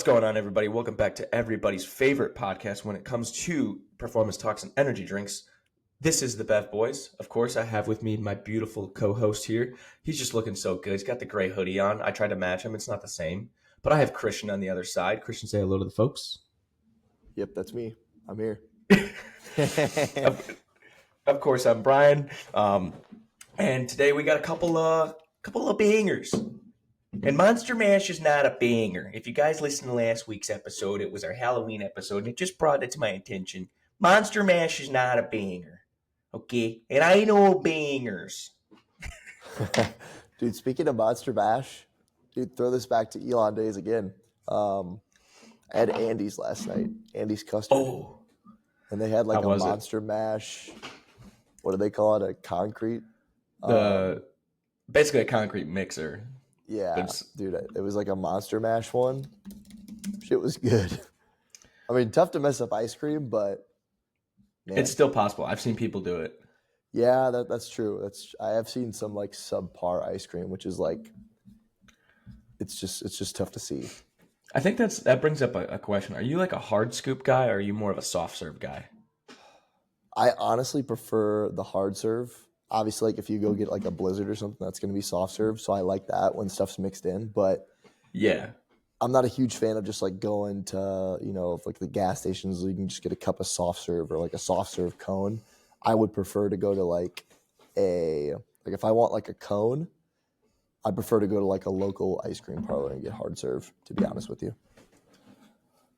going on, everybody? Welcome back to everybody's favorite podcast when it comes to performance talks and energy drinks. This is the Bev Boys. Of course, I have with me my beautiful co-host here. He's just looking so good. He's got the gray hoodie on. I tried to match him. It's not the same. But I have Christian on the other side. Christian, say hello to the folks. Yep, that's me. I'm here. Of course, I'm Brian. And today we got a couple of bangers. And Monster Mash is not a banger. If you guys listened to last week's episode, it was our Halloween episode, and it just brought it to my attention. Monster Mash is not a banger. Okay? And I know bangers. Dude, speaking of Monster Mash, dude, throw this back to Elon days again. I had Andy's last night. Andy's custard. Oh. And they had like a Monster Mash. What do they call it? A concrete? Basically a concrete mixer. Yeah, dude, it was like a Monster Mash one. Shit was good. I mean, tough to mess up ice cream, but man. It's still possible. I've seen people do it. Yeah, that's true. I have seen some like subpar ice cream, which is like it's just tough to see. I think that brings up a question. Are you like a hard scoop guy, or are you more of a soft serve guy? I honestly prefer the hard serve. Obviously, like if you go get like a Blizzard or something, that's going to be soft serve. So I like that when stuff's mixed in. But yeah, I'm not a huge fan of just like going to, like the gas stations where you can just get a cup of soft serve or like a soft serve cone. I would prefer to go to like if I want like a cone, I'd prefer to go to like a local ice cream parlor and get hard serve, to be honest with you.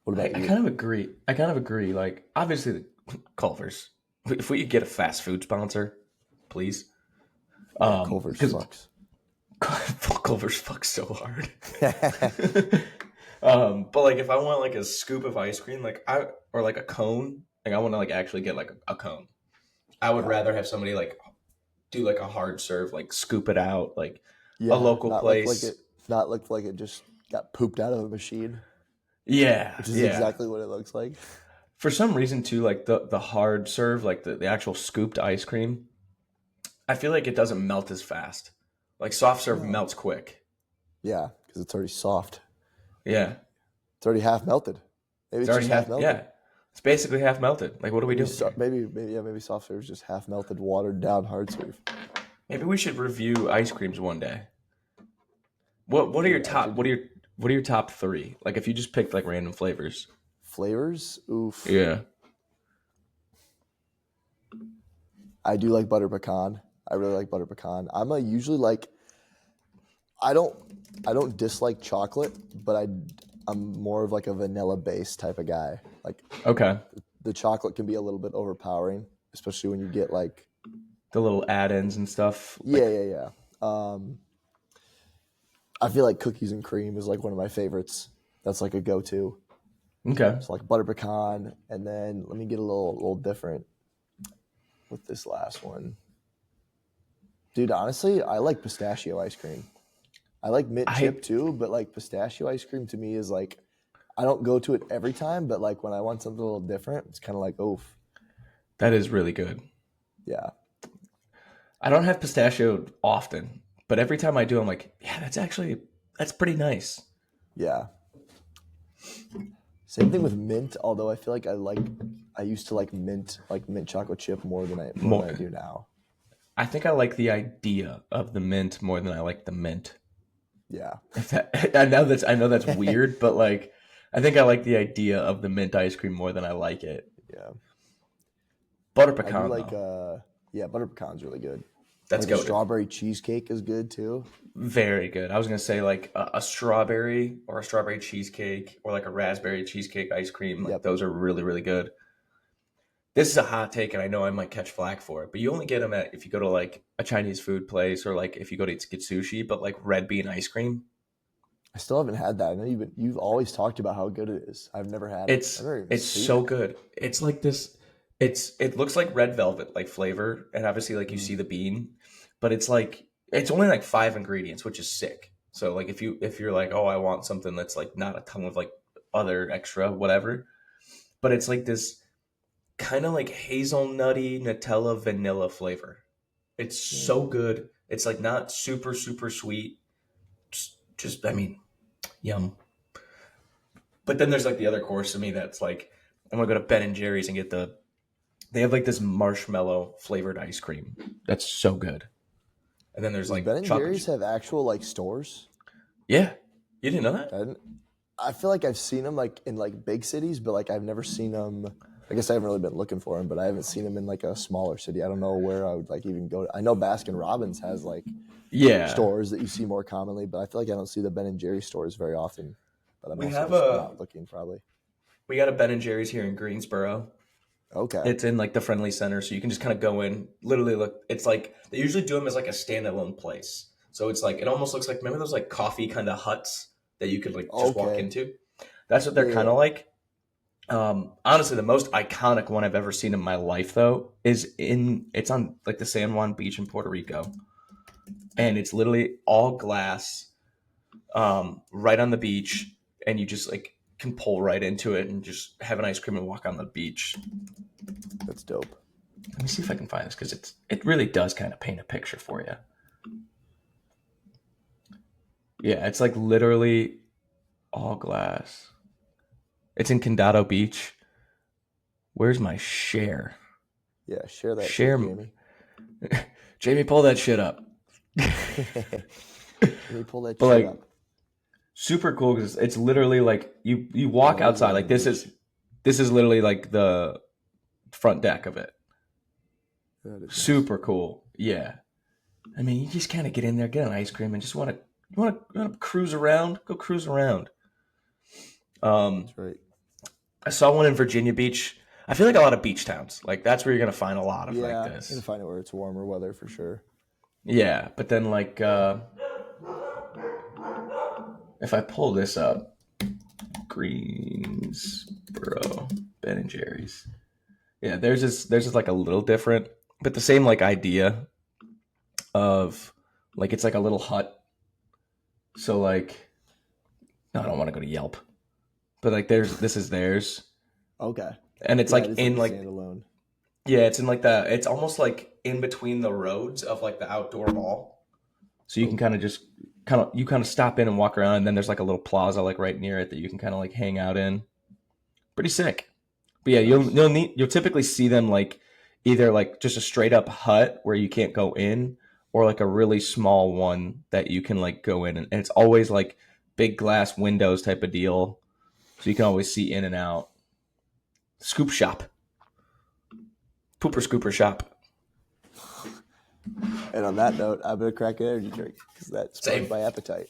What about you? I kind of agree. Like, obviously, Culver's. If we could get a fast food sponsor, please. Culver's sucks. Culver's fucks so hard. But like if I want like a scoop of ice cream, or like a cone, like I want to like actually get like a cone. I would rather have somebody like do like a hard serve, like scoop it out, like a local place. Not look like it just got pooped out of a machine. Yeah. Which is exactly what it looks like. For some reason too, like the hard serve, like the actual scooped ice cream, I feel like it doesn't melt as fast. Like soft serve melts quick. Yeah, because it's already soft. Yeah. It's already half melted. Maybe it's just half melted. Yeah. It's basically half melted. Like, what are we doing? Maybe soft serve is just half melted, watered down hard serve. Maybe we should review ice creams one day. What are your top 3? Like if you just picked like random flavors. Flavors? Oof. Yeah. I do like butter pecan. I really like butter pecan. I'm usually like, I don't dislike chocolate, but I'm more of like a vanilla based type of guy. Like, okay, the chocolate can be a little bit overpowering, especially when you get like the little add-ins and stuff. Yeah. I feel like cookies and cream is like one of my favorites. That's like a go-to. Okay. So like butter pecan, and then let me get a little different with this last one. Dude, honestly, I like pistachio ice cream. I like mint chip too, but like pistachio ice cream to me is like, I don't go to it every time, but like when I want something a little different, it's kind of like, oof. That is really good. Yeah. I don't have pistachio often, but every time I do, I'm like, yeah, that's pretty nice. Yeah. Same thing with mint, although I feel like I used to like mint chocolate chip more than I do now. I think I like the idea of the mint more than I like the mint. Yeah. I know that's weird, but like I think I like the idea of the mint ice cream more than I like it. Yeah. Butter pecan. Butter pecan's really good. That's good. Strawberry cheesecake is good too. Very good. I was gonna say like a strawberry or a strawberry cheesecake or like a raspberry cheesecake ice cream. Like those are really, really good. This is a hot take, and I know I might catch flack for it, but you only get them if you go to like a Chinese food place or like if you go to get sushi. But like red bean ice cream, I still haven't had that. I know you've always talked about how good it is. I've never had it. It's so good. It's like this. It looks like red velvet like flavor, and obviously like you see the bean, but it's only like 5 ingredients, which is sick. So like if you're like, oh, I want something that's like not a ton of like other extra whatever, but it's like this kind of like hazelnutty Nutella vanilla flavor. It's so good. It's like not super, super sweet. Just I mean, yum. But then there's like the other course to me that's like I'm gonna go to Ben and Jerry's and get they have like this marshmallow flavored ice cream that's so good. And then there's Does like Ben and chocolate. Jerry's have actual like stores? Yeah, you didn't know that? I didn't. I feel like I've seen them like in like big cities, but like I've never seen them. I guess I haven't really been looking for them, but I haven't seen them in like a smaller city. I don't know where I would like even go. I know Baskin Robbins has like Yeah, stores that you see more commonly, but I feel like I don't see the Ben and Jerry stores very often. But I'm we also have just a not looking probably. we got a Ben and Jerry's here in Greensboro. Okay. It's in like the friendly center, so you can just kind of go in. Literally, look. It's like they usually do them as like a standalone place. So it's like it almost looks like remember those like coffee kind of huts that you could like just walk Okay. into. That's what Yeah. they're kind of like. Honestly, the most iconic one I've ever seen in my life though is it's on like the San Juan Beach in Puerto Rico, and it's literally all glass, right on the beach, and you just like can pull right into it and just have an ice cream and walk on the beach. That's dope. Let me see if I can find this because it really does kind of paint a picture for you. Yeah, it's like literally all glass. It's in Condado Beach. Where's my share? Yeah. Share that Share, shit, Jamie. Jamie, pull that shit up. Let me pull that But shit like up. super cool because it's literally like you walk Yeah, outside like this is literally like the front deck of it. That is Super cool. Yeah. I mean, you just kind of get in there, get an ice cream, and just want to cruise around. Go cruise around. That's right. I saw one in Virginia Beach. I feel like a lot of beach towns, like that's where you're gonna find a lot of Yeah, like you're gonna this. find it where it's warmer weather for sure. Yeah, but then like if I pull this up, Greensboro, Ben and Jerry's. Yeah, there's just like a little different, but the same like idea of like it's like a little hut. So like, no, I don't want to go to Yelp, but like this is theirs, Okay. and it's Yeah, like it is in like like standalone. yeah, it's in like it's almost like in between the roads of like the outdoor mall. So you can Oh, kind of just you kind of stop in and walk around, and then there's like a little plaza like right near it that you can kind of like hang out in. Pretty sick. But yeah, nice. you'll typically see them like either like just a straight up hut where you can't go in, or like a really small one that you can like go in, and it's always like big glass windows type of deal, so you can always see in and out. Scoop shop, pooper scooper shop. And on that note, I'm gonna crack an energy drink because that Same. sparked my appetite.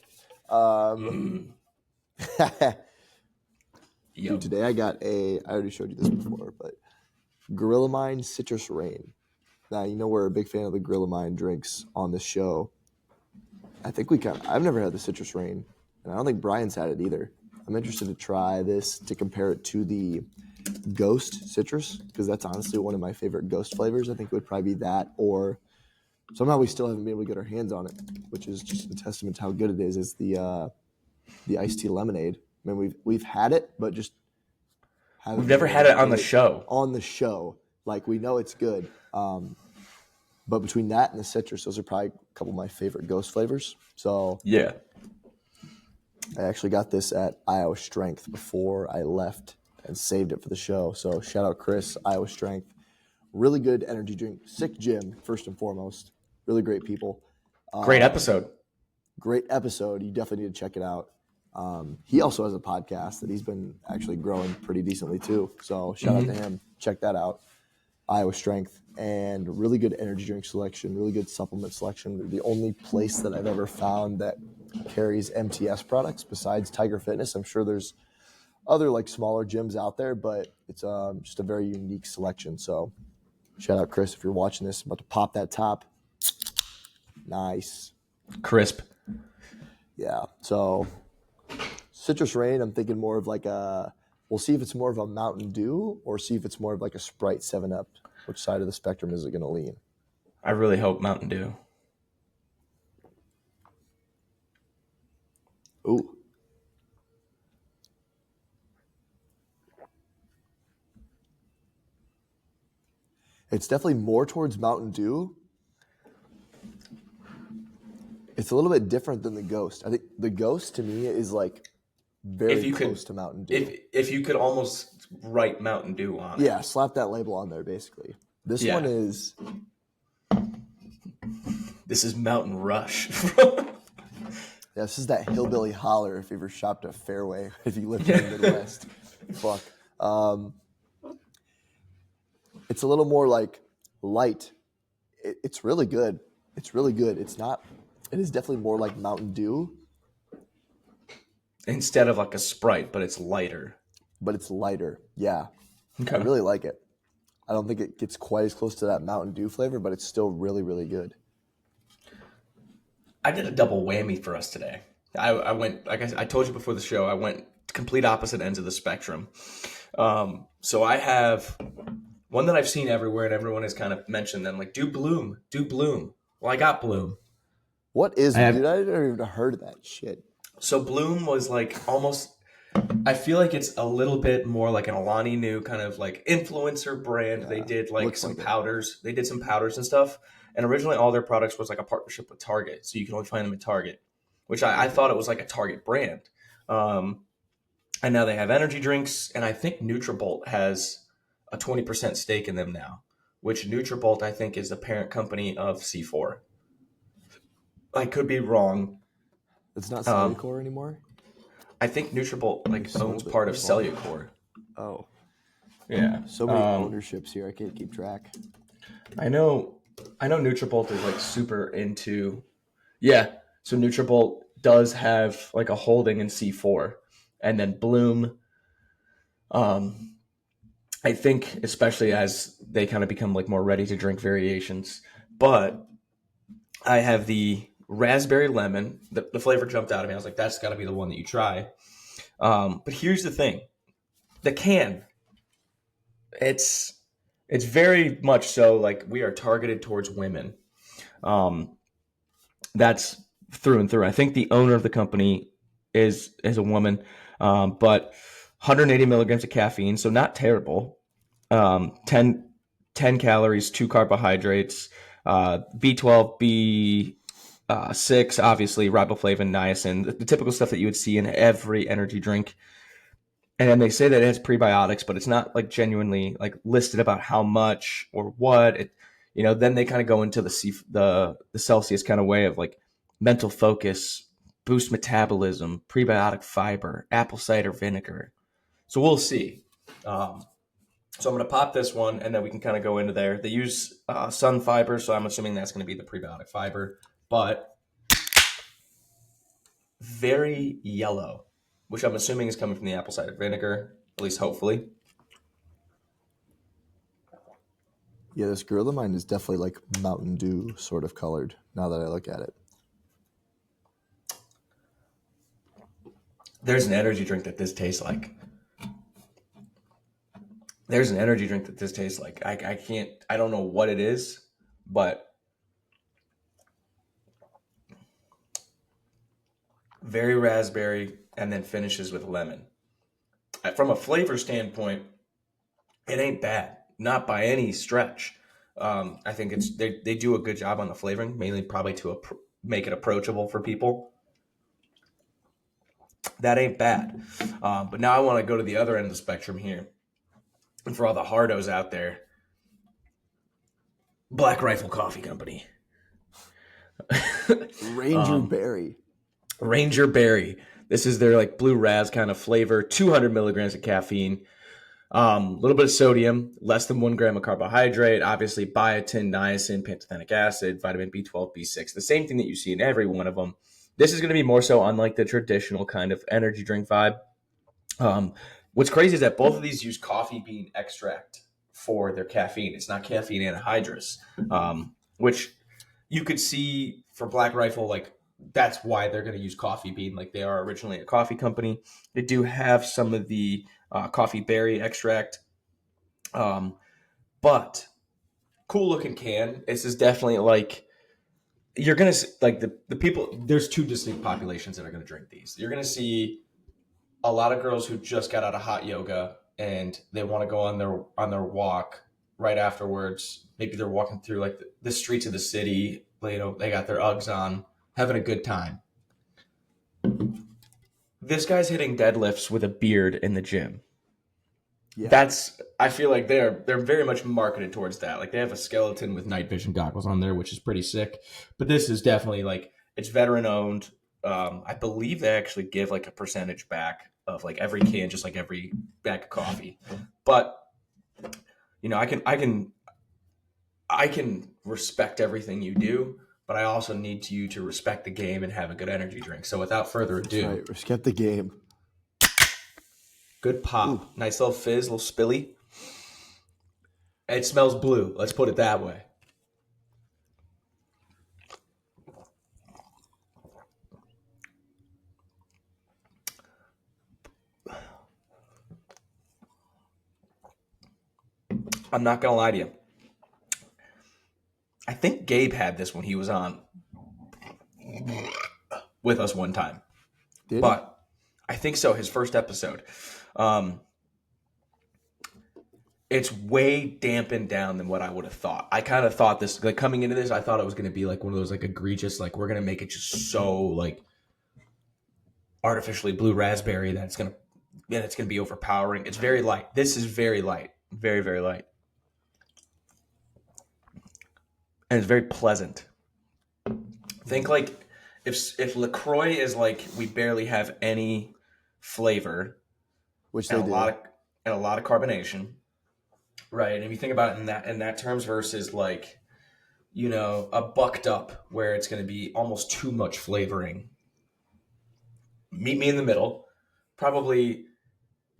Dude, Yo, today I got I already showed you this before, but Gorilla Mind Citrus Rain. Now you know we're a big fan of the Gorilla Mind drinks on this show. I think I've never had the Citrus Rain, and I don't think Brian's had it either. I'm interested to try this to compare it to the Ghost Citrus because that's honestly one of my favorite Ghost flavors. I think it would probably be that, or somehow we still haven't been able to get our hands on it, which is just a testament to how good it is. Is the iced tea lemonade? I mean, we've had it, but just haven't we've been never able had to it on get the show. On the show, like we know it's good. But between that and the citrus, those are probably a couple of my favorite Ghost flavors. So Yeah, I actually got this at Iowa Strength before I left and saved it for the show. So shout out Chris, Iowa Strength. Really good energy drink. Sick gym, first and foremost. Really great people. great episode. Great episode. You definitely need to check it out. He also has a podcast that he's been actually growing pretty decently too. So shout out to him. Check that out. Iowa Strength, and really good energy drink selection, really good supplement selection. They're the only place that I've ever found that carries MTS products besides Tiger Fitness. I'm sure there's other like smaller gyms out there, but it's just a very unique selection. So shout out Chris if you're watching this. I'm about to pop that top. Nice. Crisp. Yeah. So Citrus Rain, I'm thinking more of like we'll see if it's more of a Mountain Dew or see if it's more of like a Sprite 7-Up. Which side of the spectrum is it going to lean? I really hope Mountain Dew. Ooh. It's definitely more towards Mountain Dew. It's a little bit different than the Ghost. I think the Ghost to me is like very If you could, close to Mountain Dew. if you could almost write Mountain Dew on it. Yeah, slap that label on there basically. This one Yeah, is this is Mountain Rush. this is that hillbilly holler if you ever shopped at Fairway if you lived in the Midwest. Fuck. It's a little more like light. It's really good. It's really good. It's not. It is definitely more like Mountain Dew, Instead of like a Sprite, but it's lighter. but it's lighter. Yeah, I Okay. really like it. I don't think it gets quite as close to that Mountain Dew flavor, but it's still really, really good. I did a double whammy for us today. I went, like I told you before the show, I went complete opposite ends of the spectrum. So I have one that I've seen everywhere, and everyone has kind of mentioned them, like do Bloom, do Bloom. Well, I got Bloom. What is I it, have- dude? I never even heard of that shit. So Bloom was like almost. I feel like it's a little bit more like an Alani Nu kind of like influencer brand. They did like looks some like it. powders. They did some powders and stuff. And originally all their products was like a partnership with Target. So you can only find them at Target, which I thought it was like a Target brand. And now they have energy drinks. And I think Nutrabolt has a 20% stake in them now, which Nutrabolt I think is the parent company of C4. I could be wrong. It's not Cellucor anymore. I think Nutrabolt like sold owns it part of as well. Cellucor. Oh, Yeah. so many ownerships here. I can't keep track. I know Nutrabolt is like super into. Yeah. So Nutrabolt does have like a holding in C4, and then Bloom. I think especially as they kind of become like more ready to drink variations, but I have the raspberry lemon. The flavor jumped out at me. I was like, that's got to be the one that you try. But here's the thing: the can. It's very much so like we are targeted towards women. That's through and through. I think the owner of the company is a woman, but 180 milligrams of caffeine, so not terrible. 10 calories, 2 carbohydrates, B12, B6, obviously riboflavin, niacin, the typical stuff that you would see in every energy drink. And then they say that it has prebiotics, but it's not like genuinely like listed about how much or what. Then they kind of go into the Celsius kind of way of like mental focus, boost metabolism, prebiotic fiber, apple cider vinegar. So we'll see. So I'm going to pop this one, and then we can kind of go into there. They use sun fiber, so I'm assuming that's going to be the prebiotic fiber, but very yellow, which I'm assuming is coming from the apple cider vinegar, at least hopefully. Yeah, this Gorilla Mine is definitely like Mountain Dew sort of colored now that I look at it. There's an energy drink that this tastes like. I don't know what it is, but very raspberry and then finishes with lemon. From a flavor standpoint, it ain't bad, not by any stretch. I think they do a good job on the flavoring, mainly probably to make it approachable for people. That ain't bad. But now I want to go to the other end of the spectrum here. And for all the hardos out there, Black Rifle Coffee Company. Ranger Berry. Ranger Berry. This is their like blue raz kind of flavor. 200 milligrams of caffeine. A little bit of sodium, less than 1 gram of carbohydrate. Obviously, biotin, niacin, pantothenic acid, vitamin B12, B6. The same thing that you see in every one of them. This is going to be more so unlike the traditional kind of energy drink vibe. What's crazy is that both of these use coffee bean extract for their caffeine. It's not caffeine anhydrous, which you could see for Black Rifle, like that's why they're going to use coffee bean. Like they are originally a coffee company. They do have some of the coffee berry extract, but cool looking can. This is definitely like you're going to like the people. There's two distinct populations that are going to drink these. You're going to see a lot of girls who just got out of hot yoga and they want to go on their walk right afterwards. Maybe they're walking through like the streets of the city. They got their Uggs on, having a good time. This guy's hitting deadlifts with a beard in the gym. Yeah. That's I feel like they're very much marketed towards that. Like they have a skeleton with night vision goggles on there, which is pretty sick. But this is definitely like it's veteran owned. I believe they actually give like a percentage back of like every can, just like every bag of coffee. But I can respect everything you do, but I also need you to respect the game and have a good energy drink. So without further ado, Right. Respect the game. good pop, Ooh. nice little fizz, little spilly. It smells blue. Let's put it that way. I'm not gonna lie to you. I think Gabe had this when he was on with us one time, Did but I think so. His first episode. Um, it's way dampened down than what I would have thought. I kind of thought this, like coming into this, I thought it was going to be like one of those like egregious, like we're going to make it just so like artificially blue raspberry that it's going to be overpowering. It's very light. This is very light, very very light, and it's very pleasant. Think like if LaCroix is like we barely have any flavor which and they a do. lot of carbonation. Right, and if you think about it in that terms versus like, a bucked up where it's going to be almost too much flavoring. Meet me in the middle. Probably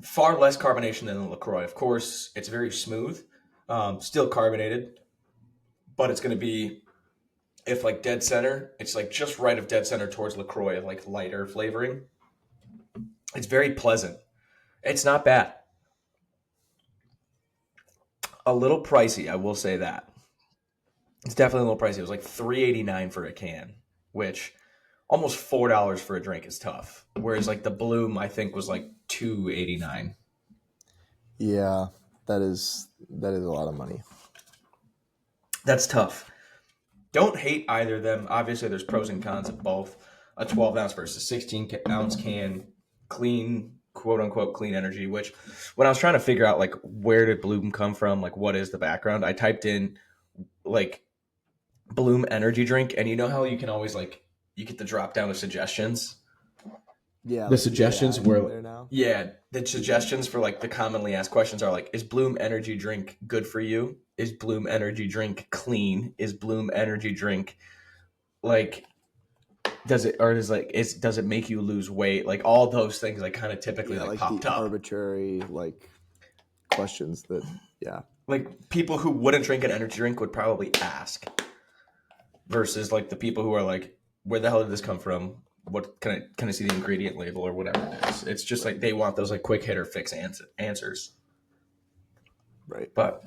far less carbonation than the LaCroix. Of course, it's very smooth, still carbonated, but it's going to be if like dead center. It's like just right of dead center towards LaCroix of like lighter flavoring. It's very pleasant. It's not bad. A little pricey, I will say that. It's definitely a little pricey. It was like $3.89 for a can, which almost $4 for a drink is tough. Whereas like the Bloom, I think was like $2.89. Yeah, that is a lot of money. That's tough. Don't hate either of them. Obviously, there's pros and cons of both. A 12 ounce versus 16-ounce can, clean, quote unquote, clean energy. Which, when I was trying to figure out like where did Bloom come from, like what is the background, I typed in like Bloom energy drink, and you know how you can always like you get the drop down of suggestions. Yeah, The like suggestions AI were there now. yeah, the suggestions for like the commonly asked questions are like, is Bloom energy drink good for you? Is Bloom energy drink clean? Is Bloom energy drink like does it make you lose weight? Like all those things like kind of typically Yeah, like like popped the up. arbitrary like questions that yeah. Like people who wouldn't drink an energy drink would probably ask versus like the people who are like, where the hell did this come from? What can I see the ingredient label or whatever it is? It's just like they want those like quick hitter fix answers. Right. But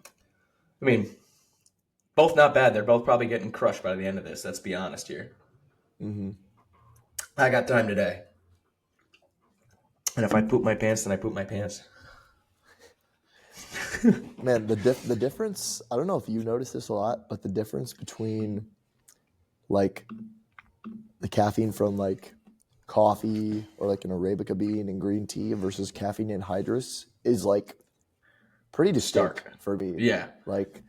I mean, both not bad. They're both probably getting crushed by the end of this. Let's be honest here. Mm-hmm. I got time today, and if I poop my pants, then I poop my pants. Man, the difference, I don't know if you notice this a lot, but the difference between like the caffeine from like coffee or like an Arabica bean and green tea versus caffeine anhydrous is like pretty distinct Stark. for me. Yeah, Like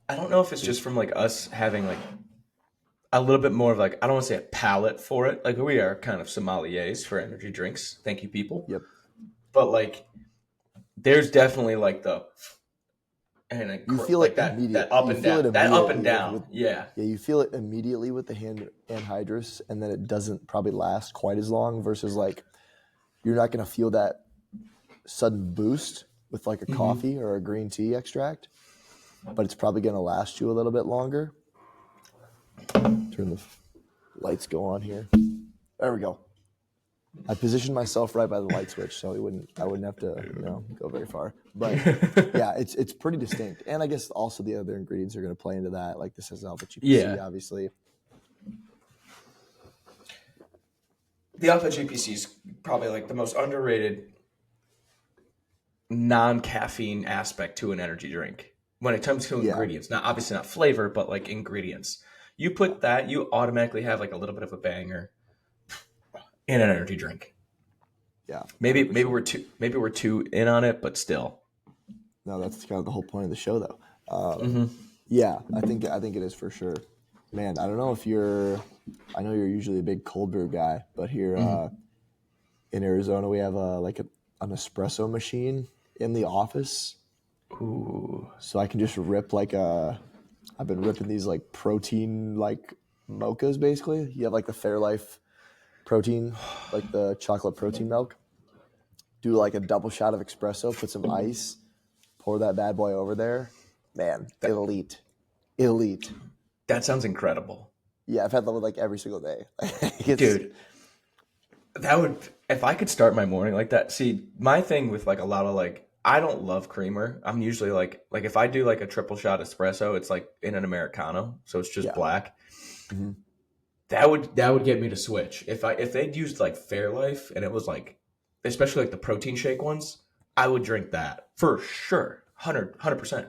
I don't know if it's just from like us having like a little bit more of like I don't want to say a palate for it. Like we are kind of sommeliers for energy drinks. Thank you, people. yep. But like, there's definitely like the and it, You feel like it that immediate. up You and feel down, it that up immediately, and like, down. with Yeah, yeah, you feel it immediately with the hand anhydrous, and then it doesn't probably last quite as long versus like you're not going to feel that sudden boost with like a coffee or a green tea extract, but it's probably going to last you a little bit longer. Turn the lights go on here. There we go. I positioned myself right by the light switch, so I wouldn't have to go very far. But yeah, it's pretty distinct, and I guess also the other ingredients are going to play into that. Like this has alpha GPC, Yeah. obviously. the alpha GPC is probably like the most underrated non-caffeine aspect to an energy drink when it comes to Yeah. ingredients. Not obviously not flavor, but like ingredients. You put that, you automatically have like a little bit of a banger. and an energy drink. Yeah, Maybe 100%. maybe we're too in on it, but still. No, that's kind of the whole point of the show, though. Hmm. Yeah, I think it is for sure. Man, I don't know if you're. I know you're usually a big cold brew guy, but here Hmm. in Arizona, we have an espresso machine in the office, Ooh, so I can just rip like a. I've been ripping these like protein like mochas. Basically, you have like the Fairlife protein, like the chocolate protein milk. Do like a double shot of espresso, put some ice, pour that bad boy over there. Man, that elite, elite. that sounds incredible, Yeah, I've had that like every single day. it's dude. That would if I could start my morning like that. See, my thing with like a lot of like I don't love creamer. I'm usually like if I do like a triple shot espresso, it's like in an americano, so it's just yeah. black. Hmm. That would get me to switch. If they'd used like Fairlife and it was like especially like the protein shake ones, I would drink that for sure. 100%.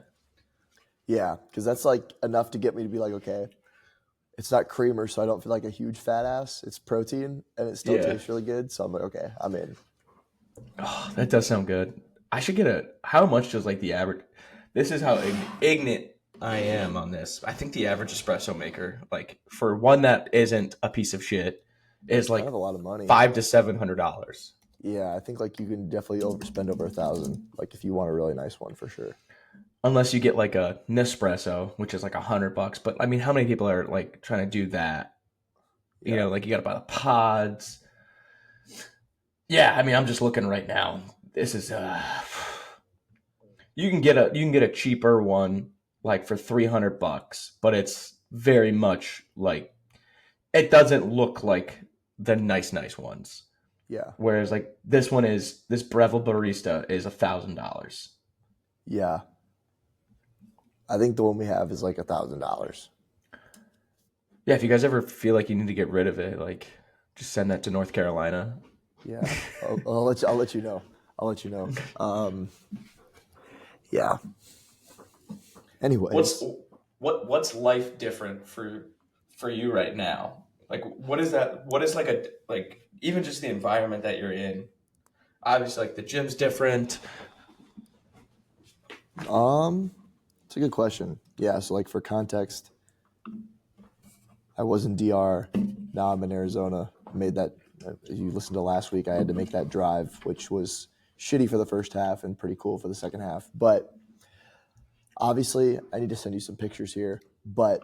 Yeah, because that's like enough to get me to be like, okay, it's not creamer, so I don't feel like a huge fat ass. It's protein, and it still Yeah. tastes really good. So I'm like, okay, I'm in. Oh, that does sound good. I should get a how much does like the average this is how ignorant I am on this. I think the average espresso maker, like for one that isn't a piece of shit, is It's kind like of a lot of money. $500 to $700. Yeah, I think like you can definitely overspend over 1,000, like if you want a really nice one for sure. Unless you get like a Nespresso, which is like $100. But I mean, how many people are like trying to do that? Yeah, Like you got to buy the pods. Yeah, I mean, I'm just looking right now. This is you can get a cheaper one like for $300, but it's very much like it doesn't look like the nice ones. yeah, Whereas like this Breville Barista is $1,000. yeah. I think the one we have is like $1,000. Yeah, if you guys ever feel like you need to get rid of it, like just send that to North Carolina. Yeah, I'll let you know. I'll let you know. Yeah. What's Anyways, what's life different for you right now? Like what is that? What is like a like even just the environment that you're in? Obviously, like the gym's different. um, it's a good question. Yeah, so like for context, I was in DR. Now I'm in Arizona. Made that. You listened to last week. I had to make that drive, which was shitty for the first half and pretty cool for the second half. But obviously, I need to send you some pictures here. But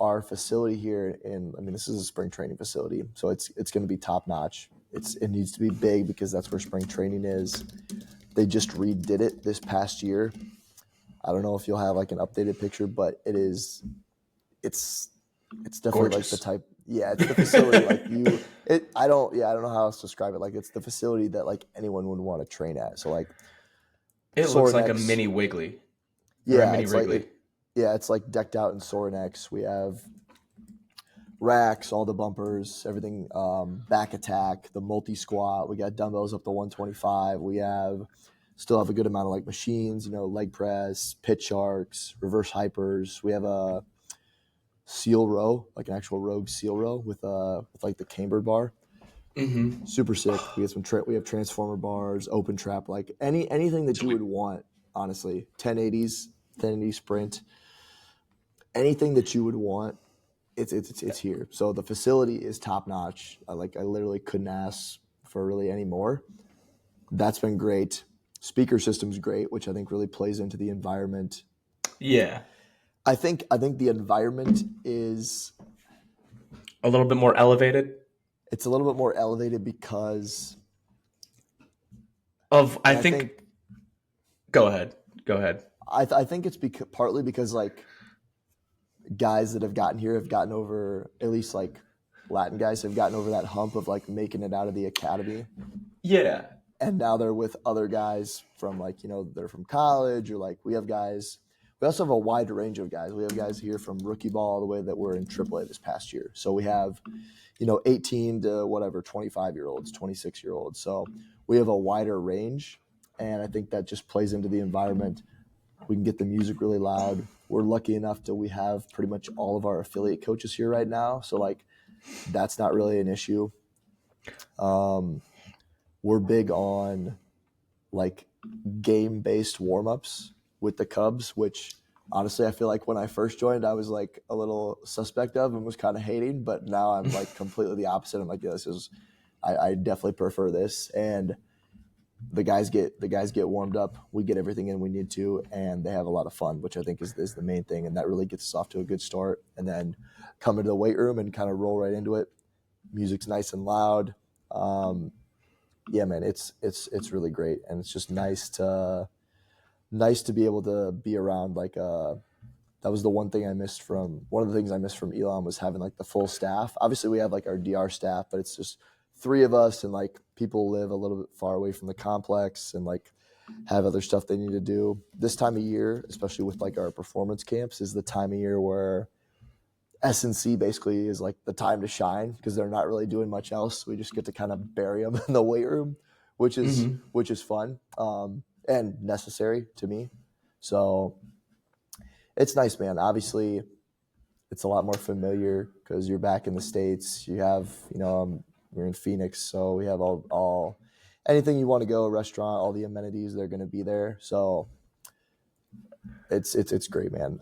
our facility here, I mean, this is a spring training facility, so it's going to be top notch. It needs to be big because that's where spring training is. They just redid it this past year. I don't know if you'll have like an updated picture, but it's it's definitely like the Gorgeous. type. Yeah, it's the facility like you. I don't know how else to describe it. Like it's the facility that like anyone would want to train at. So like It looks like a Sorinex, mini Wiggly or a yeah, mini it's like Wrigley. it. Yeah, it's like decked out in Sorinex. We have racks, all the bumpers, everything. Back attack, the multi squat. We got dumbbells up to 125. We have still have a good amount of like machines. Leg press, pitch sharks, reverse hypers. We have a seal row, like an actual Rogue seal row with like the cambered bar. Mm-hmm. Super sick. We have transformer bars, open trap, like anything that you Sweet. would want. Honestly, 1080s, 1080 sprint, anything that you would want, it's here. So the facility is top notch. I literally couldn't ask for really any more. That's been great. Speaker system's great, which I think really plays into the environment. Yeah, I think the environment is a little bit more elevated. it's a little bit more elevated because, I and I think think. Go ahead. Go ahead. I think it's partly because like guys that have gotten here have gotten over, at least like Latin guys have gotten over that hump of like making it out of the academy, Yeah. and now they're with other guys from like they're from college, or like we have guys. We also have a wide range of guys. We have guys here from rookie ball all the way that were in AAA this past year. So we have 18 to whatever 25-year-olds, 26-year-olds. So we have a wider range, and I think that just plays into the environment. We can get the music really loud. We're lucky enough that we have pretty much all of our affiliate coaches here right now, so like that's not really an issue. Um, we're big on like game based warm ups with the Cubs, which honestly I feel like when I first joined, I was like a little suspect of and was kind of hating, but now I'm like completely the opposite. I'm like, yeah, this is I definitely prefer this, and the guys get warmed up. We get everything in we need to, and they have a lot of fun, which I think is the main thing, and that really gets us off to a good start. And then come into the weight room and kind of roll right into it. Music's nice and loud. Um, yeah, man, it's really great, and it's just nice to be able to be around like that was the one of the things I missed from Elon was having like the full staff. Obviously we have like our DR staff, but it's just three of us, and like people live a little bit far away from the complex and like have other stuff they need to do. This time of year, especially with like our performance camps, is the time of year where SNC basically is like the time to shine because they're not really doing much else. We just get to kind of bury them in the weight room, which is Hmm. which is fun and necessary to me. So it's nice, man. Obviously, it's a lot more familiar because you're back in the states. You have, we're in Phoenix, so we have all anything you want to go, a restaurant, all the amenities, they're going to be there. So it's great, man.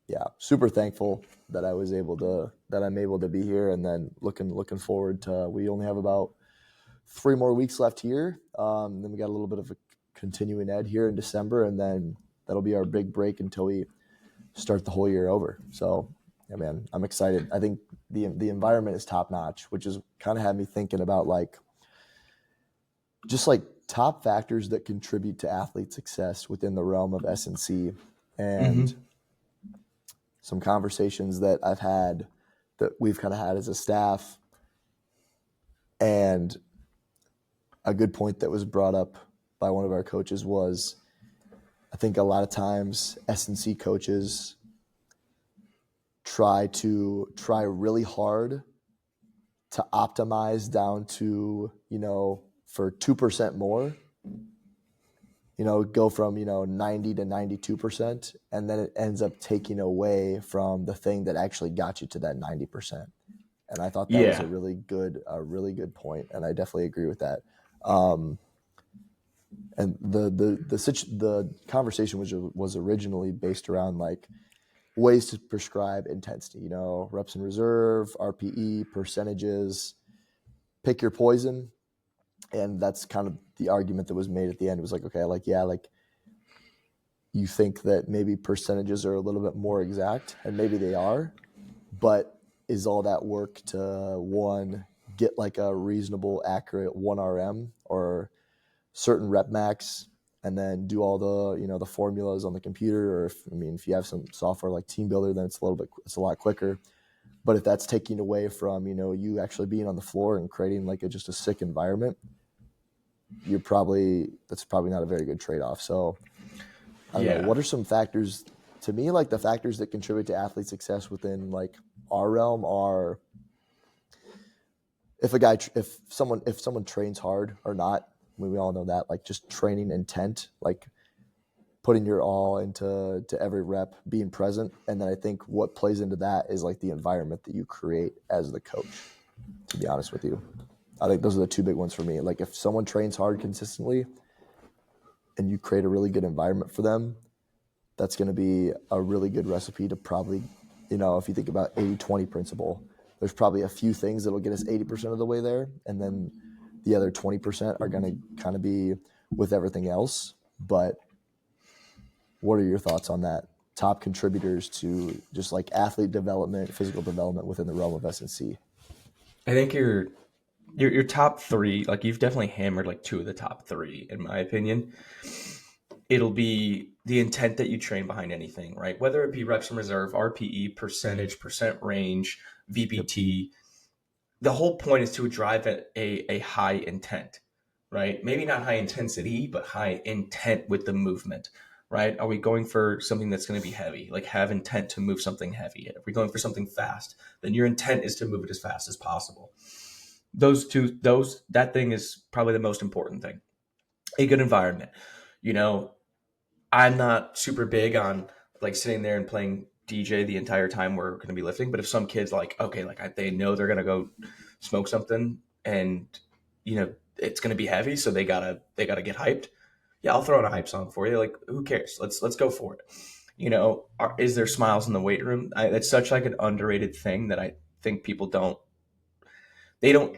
Yeah, super thankful that I'm able to be here, and then looking forward to. We only have about 3 more weeks left here. Then we got a little bit of a continuing ed here in December, and then that'll be our big break until we start the whole year over. So, yeah, man, I'm excited. I think the environment is top notch, which is kind of had me thinking about like just like top factors that contribute to athlete success within the realm of S&C, and Hmm. some conversations that I've had that we've kind of had as a staff, and a good point that was brought up by one of our coaches was I think a lot of times S&C coaches try really hard to optimize down to, for 2% more, go from, 90 to 92%. And then it ends up taking away from the thing that actually got you to that 90%. And I thought that was Yeah. a really good point, and I definitely agree with that. Um, and the conversation was originally based around like ways to prescribe intensity, reps in reserve, RPE, percentages, pick your poison. And that's kind of the argument that was made at the end. It was like, okay, like, yeah, like you think that maybe percentages are a little bit more exact, and maybe they are, but is all that work to one, get like a reasonable, accurate 1 RM or certain rep max, and then do all the, the formulas on the computer? Or if you have some software like Team Builder, then it's a lot quicker. But if that's taking away from, you actually being on the floor and creating like just a sick environment, that's probably not a very good trade-off. So I don't know. Yeah. What are some factors, to me, like the factors that contribute to athlete success within like our realm are if someone trains hard or not. I mean, we all know that, like just training intent, like putting your all into every rep, being present. And then I think what plays into that is like the environment that you create as the coach, to be honest with you. I think those are the two big ones for me. Like if someone trains hard consistently and you create a really good environment for them, that's going to be a really good recipe to probably, if you think about 80-20 principle, there's probably a few things that'll get us 80% of the way there. And then the other 20% are going to kind of be with everything else. But what are your thoughts on that? Top contributors to just like athlete development, physical development within the realm of S&C. I think your top three, like you've definitely hammered like two of the top three, in my opinion. It'll be the intent that you train behind anything, right? Whether it be reps in reserve, RPE, percentage, percent range, Yep. VBT. The whole point is to drive at a high intent, right? Maybe not high intensity, but high intent with the movement, right? Are we going for something that's going to be heavy? Like have intent to move something heavy. If we're going for something fast, then your intent is to move it as fast as possible. That thing is probably the most important thing. A good environment. You know, I'm not super big on like sitting there and playing DJ the entire time we're going to be lifting. But if some kids like, okay, like they know they're going to go smoke something and it's going to be heavy, so they gotta get hyped. Yeah, I'll throw in a hype song for you. Like, who cares? Let's go for it. Is there smiles in the weight room? It's such like an underrated thing that I think people don't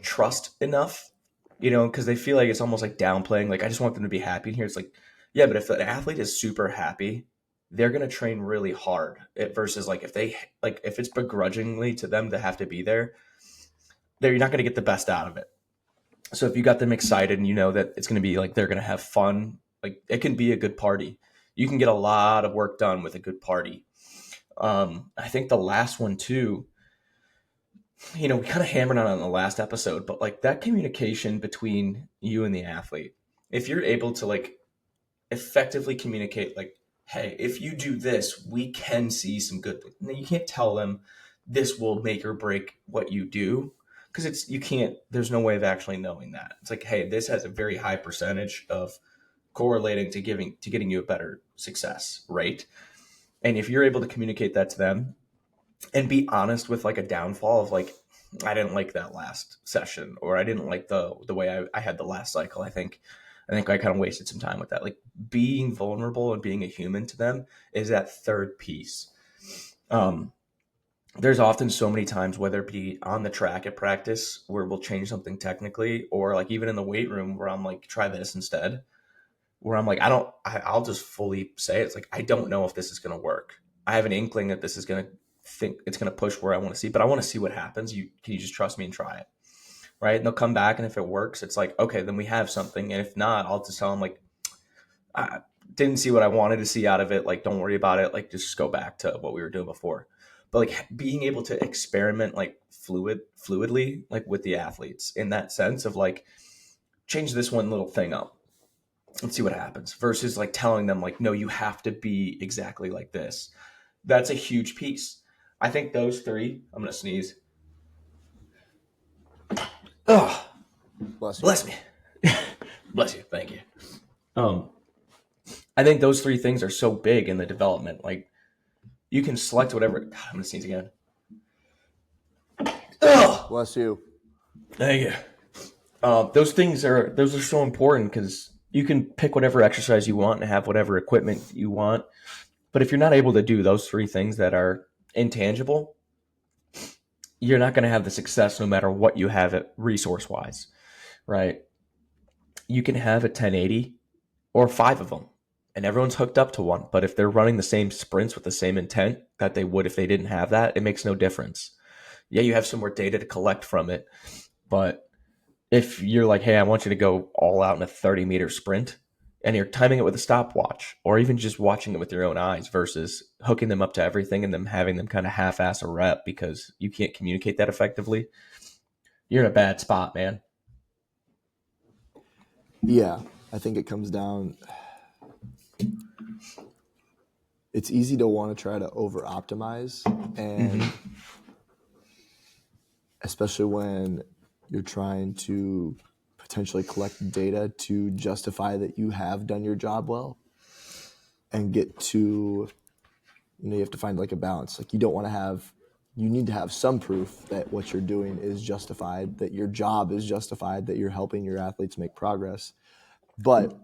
trust enough, because they feel like it's almost like downplaying. Like, I just want them to be happy in here. It's like, yeah, but if an athlete is super happy, they're gonna train really hard. Versus like if it's begrudgingly to them to have to be there, you're not gonna get the best out of it. So if you got them excited and you know that it's gonna be like they're gonna have fun, like it can be a good party. You can get a lot of work done with a good party. I think the last one too, we kind of hammered on it in the last episode, but like that communication between you and the athlete, if you're able to like effectively communicate, like, hey, if you do this, we can see some good things. You can't tell them this will make or break what you do, because you can't, there's no way of actually knowing that. It's like, hey, this has a very high percentage of correlating to getting you a better success rate. And if you're able to communicate that to them and be honest with like a downfall of like, I didn't like that last session, or I didn't like the way I had the last cycle. I think I kind of wasted some time with that. Like, being vulnerable and being a human to them is that third piece. There's often so many times, whether it be on the track at practice where we'll change something technically, or like even in the weight room where I'm like, try this instead, where I'm like, I'll just fully say it's like, I don't know if this is going to work. I have an inkling that this is going to push where I want to see, but I want to see what happens. Can you just trust me and try it? Right. And they'll come back. And if it works, it's like, okay, then we have something. And if not, I'll just tell them like, I didn't see what I wanted to see out of it. Like, don't worry about it. Like, just go back to what we were doing before. But like being able to experiment like fluidly, like with the athletes in that sense of like, change this one little thing up. Let's see what happens, versus like telling them like, no, you have to be exactly like this. That's a huge piece. I think those three, I'm going to sneeze. Oh, Bless you. bless me. Bless you. Thank you. I think those three things are so big in the development. Like, you can select whatever. God, I'm going to sneeze again. Oh, Bless you. thank you. Those are so important, because you can pick whatever exercise you want and have whatever equipment you want. But if you're not able to do those three things that are intangible, you're not going to have the success no matter what you have it resource wise, right? You can have a 1080 or 5 of them, and everyone's hooked up to one. But if they're running the same sprints with the same intent that they would if they didn't have that, it makes no difference. Yeah, you have some more data to collect from it, but if you're like, hey, I want you to go all out in a 30-meter sprint, and you're timing it with a stopwatch, or even just watching it with your own eyes versus hooking them up to everything and then having them kind of half-ass a rep because you can't communicate that effectively, you're in a bad spot, man. Yeah, I think it comes down. It's easy to want to try to over optimize, and especially when you're trying to potentially collect data to justify that you have done your job well, and get to, you have to find like a balance. Like, you need to have some proof that what you're doing is justified, that your job is justified, that you're helping your athletes make progress. But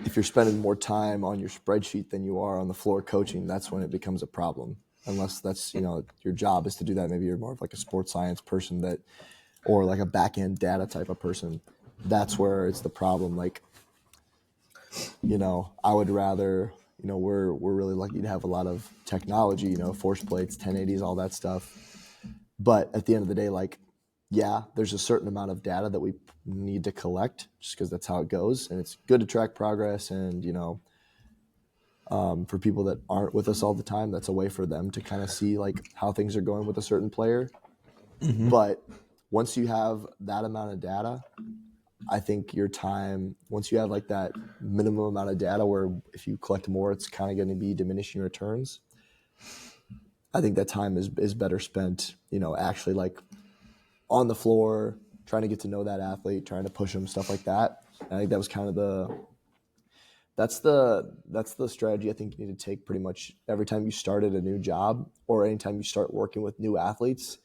if you're spending more time on your spreadsheet than you are on the floor coaching, that's when it becomes a problem. Unless that's, your job is to do that. Maybe you're more of like a sports science person or like a back end data type of person. That's where it's the problem. Like, I would rather, we're really lucky to have a lot of technology, force plates, 1080s, all that stuff. But at the end of the day, like, yeah, there's a certain amount of data that we need to collect just because that's how it goes. And it's good to track progress. And, for people that aren't with us all the time, that's a way for them to kind of see like how things are going with a certain player. Mm-hmm. But once you have that amount of data, I think your time, once you have like that minimum amount of data where if you collect more, it's kind of going to be diminishing returns. I think that time is better spent, actually like on the floor, trying to get to know that athlete, trying to push them, stuff like that. And I think that was kind of that's the strategy I think you need to take pretty much every time you started a new job or anytime you start working with new athletes.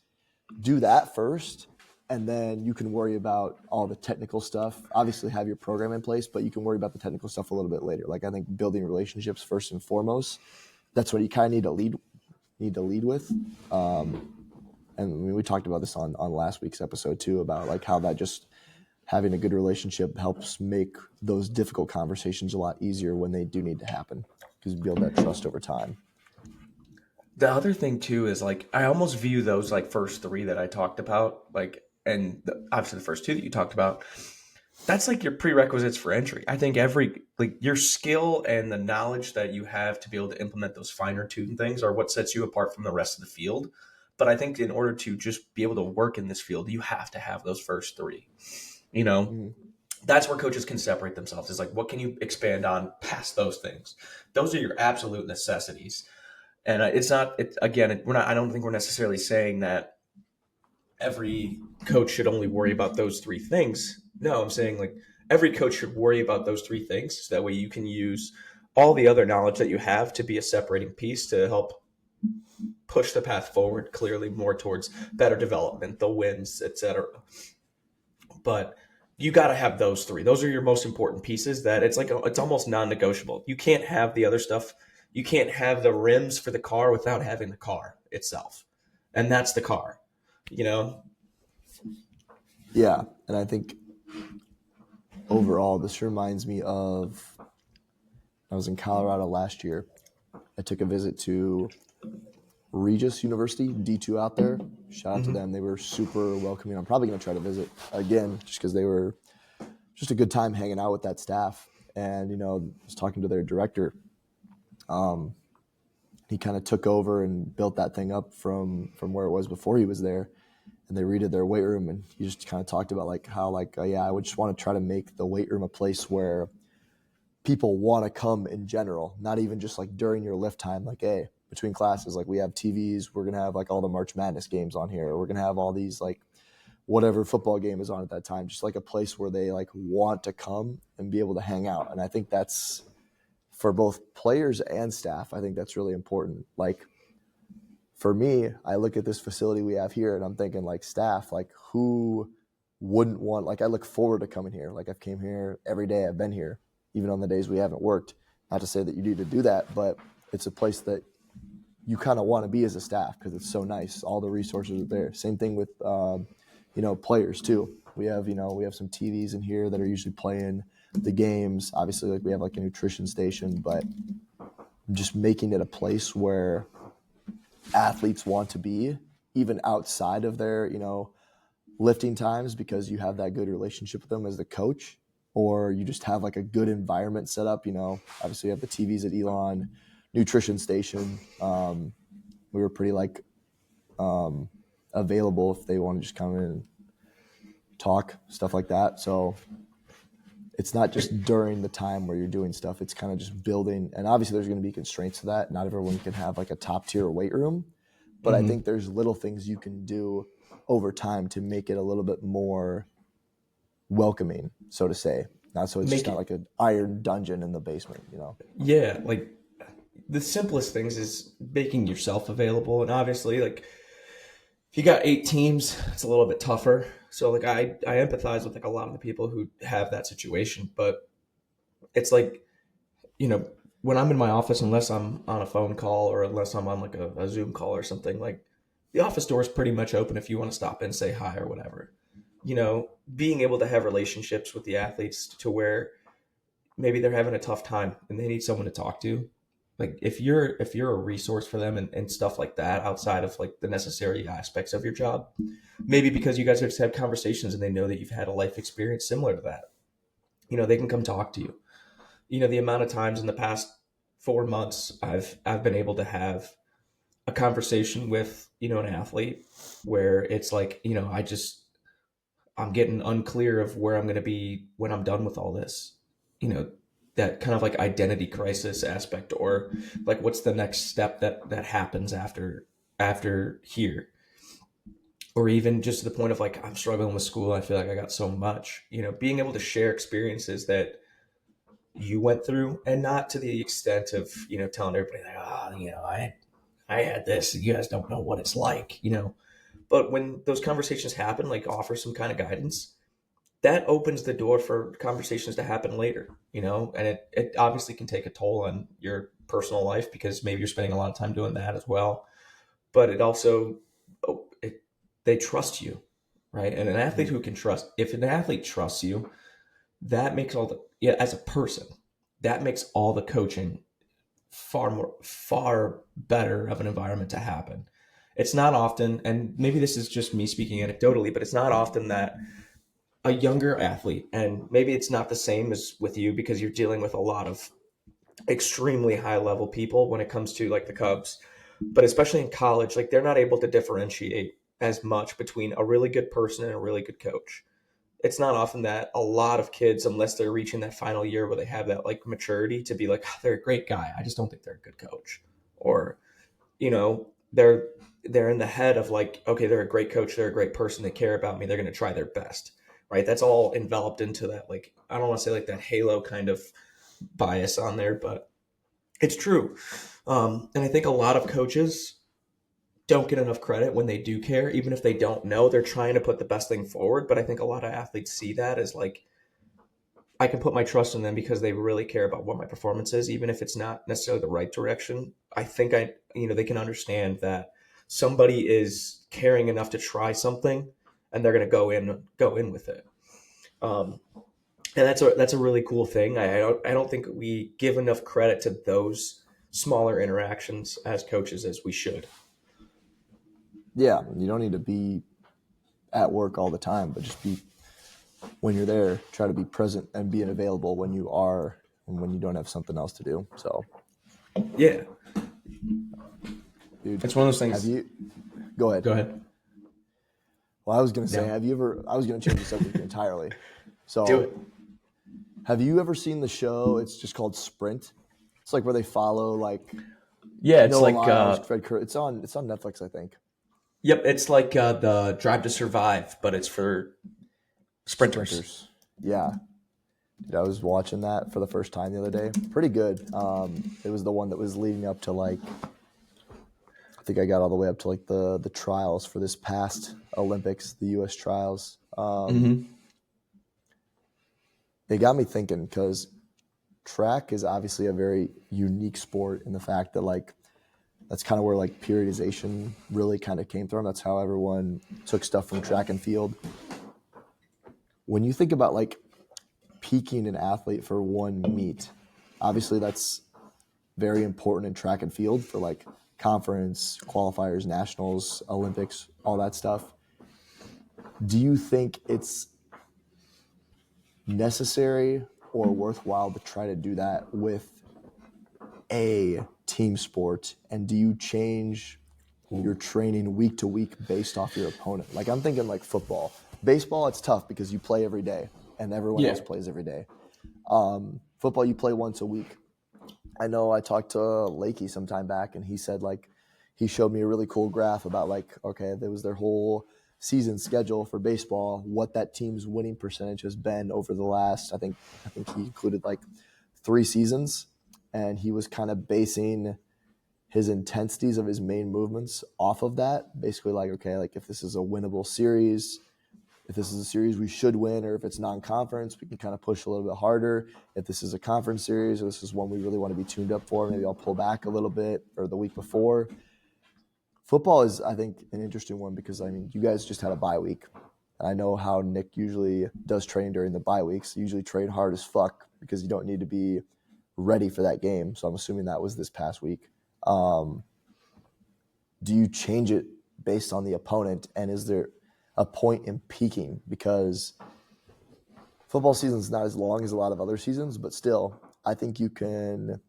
Do that first, and then you can worry about all the technical stuff. Obviously, have your program in place, but you can worry about the technical stuff a little bit later. Like I think building relationships first and foremost. That's what you kind of need to lead with. And I mean, we talked about this on last week's episode too, about like how that just having a good relationship helps make those difficult conversations a lot easier when they do need to happen, because you build that trust over time. The other thing too is like I almost view those like first three that I talked about, like, and obviously the first two that you talked about, that's like your prerequisites for entry. I think every like your skill and the knowledge that you have to be able to implement those finer tuned things are what sets you apart from the rest of the field. But I think in order to just be able to work in this field, you have to have those first three. You know, Mhm. that's where coaches can separate themselves. Is like, what can you expand on past those things? Those are your absolute necessities. And it's not. It again. We're not. I don't think we're necessarily saying that every coach should only worry about those three things. No, I'm saying like every coach should worry about those three things. So that way you can use all the other knowledge that you have to be a separating piece to help push the path forward clearly more towards better development, the wins, etc. But you got to have those three. Those are your most important pieces. That it's like it's almost non-negotiable. You can't have the other stuff. You can't have the rims for the car without having the car itself, and that's the car. You know, Yeah, and I think overall, this reminds me of I was in Colorado last year. I took a visit to Regis University, D2 out there. Shout out to them. They were super welcoming. I'm probably going to try to visit again just because they were just a good time hanging out with that staff. And, you know, I was talking to their director. He kind of took over and built that thing up from where it was before he was there. And they redid their weight room, and he just kind of talked about like how like yeah, I would just want to try to make the weight room a place where people want to come in general, not even just like during your lift time. Like, hey, between classes, like we have TVs, we're gonna have like all the March Madness games on here, or we're gonna have all these like whatever football game is on at that time, just like a place where they like want to come and be able to hang out. And I think that's for both players and staff. I think that's really important. Like for me, I look at this facility we have here and I'm thinking like staff, like who wouldn't want, like I look forward to coming here. Like I've came here every day I've been here, even on the days we haven't worked. Not to say that you need to do that, but it's a place that you kind of want to be as a staff because it's so nice. All the resources are there. Same thing with, players too. We have some TVs in here that are usually playing the games. Obviously, like we have like a nutrition station, but just making it a place where athletes want to be, even outside of their, lifting times, because you have that good relationship with them as the coach, or you just have like a good environment set up. Obviously you have the TVs at Elon, nutrition station. We were pretty like available if they want to just come in and talk, stuff like that. So it's not just during the time where you're doing stuff. It's kind of just building. And obviously there's going to be constraints to that. Not everyone can have like a top tier weight room, but I think there's little things you can do over time to make it a little bit more welcoming, so to say. Not so it's just not like an iron dungeon in the basement, Yeah, like the simplest things is making yourself available. And obviously, like if you got 8 teams, it's a little bit tougher. So like I empathize with like a lot of the people who have that situation, but it's like, when I'm in my office, unless I'm on a phone call or unless I'm on like a Zoom call or something, like the office door is pretty much open if you want to stop in, say hi or whatever. Being able to have relationships with the athletes to where maybe they're having a tough time and they need someone to talk to. Like if you're a resource for them and stuff like that outside of like the necessary aspects of your job, maybe because you guys have just had conversations and they know that you've had a life experience similar to that, they can come talk to you. The amount of times in the past 4 months I've been able to have a conversation with, an athlete where it's like, I'm getting unclear of where I'm going to be when I'm done with all this, that kind of like identity crisis aspect, or like what's the next step that happens after here, or even just to the point of like I'm struggling with school. I feel like I got so much, being able to share experiences that you went through, and not to the extent of telling everybody like, I had this and you guys don't know what it's like, But when those conversations happen, like offer some kind of guidance, that opens the door for conversations to happen later, and it obviously can take a toll on your personal life because maybe you're spending a lot of time doing that as well. But it also, oh, they trust you, right? And an athlete who can trust, if an athlete trusts you, that makes all the, yeah, as a person, that makes all the coaching far better of an environment to happen. It's not often, and maybe this is just me speaking anecdotally, but it's not often that a younger athlete, and maybe it's not the same as with you because you're dealing with a lot of extremely high level people when it comes to like the Cubs, but especially in college, like they're not able to differentiate as much between a really good person and a really good coach. It's not often that a lot of kids, unless they're reaching that final year where they have that like maturity to be like, "Oh, they're a great guy. I just don't think they're a good coach," or they're in the head of like, okay, they're a great coach, they're a great person, they care about me, they're going to try their best, right? That's all enveloped into that, like, I don't want to say like that halo kind of bias on there, but it's true. And I think a lot of coaches don't get enough credit when they do care, even if they don't know they're trying to put the best thing forward. But I think a lot of athletes see that as like, I can put my trust in them because they really care about what my performance is, even if it's not necessarily the right direction. I think they can understand that somebody is caring enough to try something, and they're going to go in with it. Um, and that's a really cool thing. I don't think we give enough credit to those smaller interactions as coaches as we should. Yeah, you don't need to be at work all the time, but just be when you're there. Try to be present and being available when you are and when you don't have something else to do. So, Yeah, dude, it's one of those things. have you? Go ahead. Go ahead. Well, I was gonna say, Yeah. have you ever? I was gonna change the subject entirely. So, Do it. have you ever seen the show? It's just called Sprint. It's like where they follow like Yeah, it's Noah like Lyles, Fred Kerr. It's on Netflix, I think. yep, it's like the Drive to Survive, but it's for sprinters. Yeah. Dude, I was watching that for the first time the other day. Pretty good. It was the one that was leading up to like, I think I got all the way up to like the trials for this past Olympics, the U.S. trials. It got me thinking because track is obviously a very unique sport in the fact that like that's kind of where like periodization really kind of came from. That's how everyone took stuff from track and field. When you think about like peaking an athlete for one meet, obviously that's very important in track and field for like conference, qualifiers, nationals, Olympics, all that stuff. Do you think it's necessary or worthwhile to try to do that with a team sport? And do you change your training week to week based off your opponent? Like I'm thinking like football. Baseball, it's tough because you play every day and everyone else plays every day. Football, you play once a week. I know I talked to Lakey some time back and he said like, he showed me a really cool graph about like, okay, there was their whole season schedule for baseball, what that team's winning percentage has been over the last, I think he included like 3 seasons. And he was kind of basing his intensities of his main movements off of that. Basically like, okay, like if this is a winnable series, if this is a series we should win, or if it's non-conference, we can kind of push a little bit harder. If this is a conference series, or this is one we really want to be tuned up for, maybe I'll pull back a little bit, or the week before. Football is, I think, an interesting one because, I mean, you guys just had a bye week. And I know how Nick usually does train during the bye weeks. You usually train hard as fuck because you don't need to be ready for that game. So I'm assuming that was this past week. Do you change it based on the opponent? And is there a point in peaking? Because football season is not as long as a lot of other seasons, but still, I think you can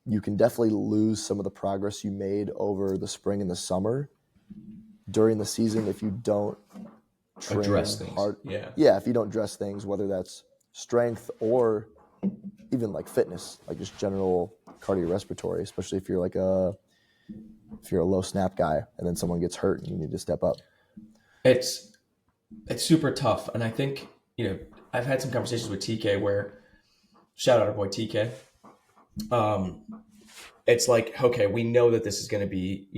definitely lose some of the progress you made over the spring and the summer during the season if you don't Address things. hard. Yeah. If you don't address things, whether that's strength or even like fitness, like just general cardiorespiratory, especially if you're a low snap guy and then someone gets hurt and you need to step up. It's super tough. And I think, I've had some conversations with TK where, shout out our boy TK. it's like, okay, we know that this is going to be,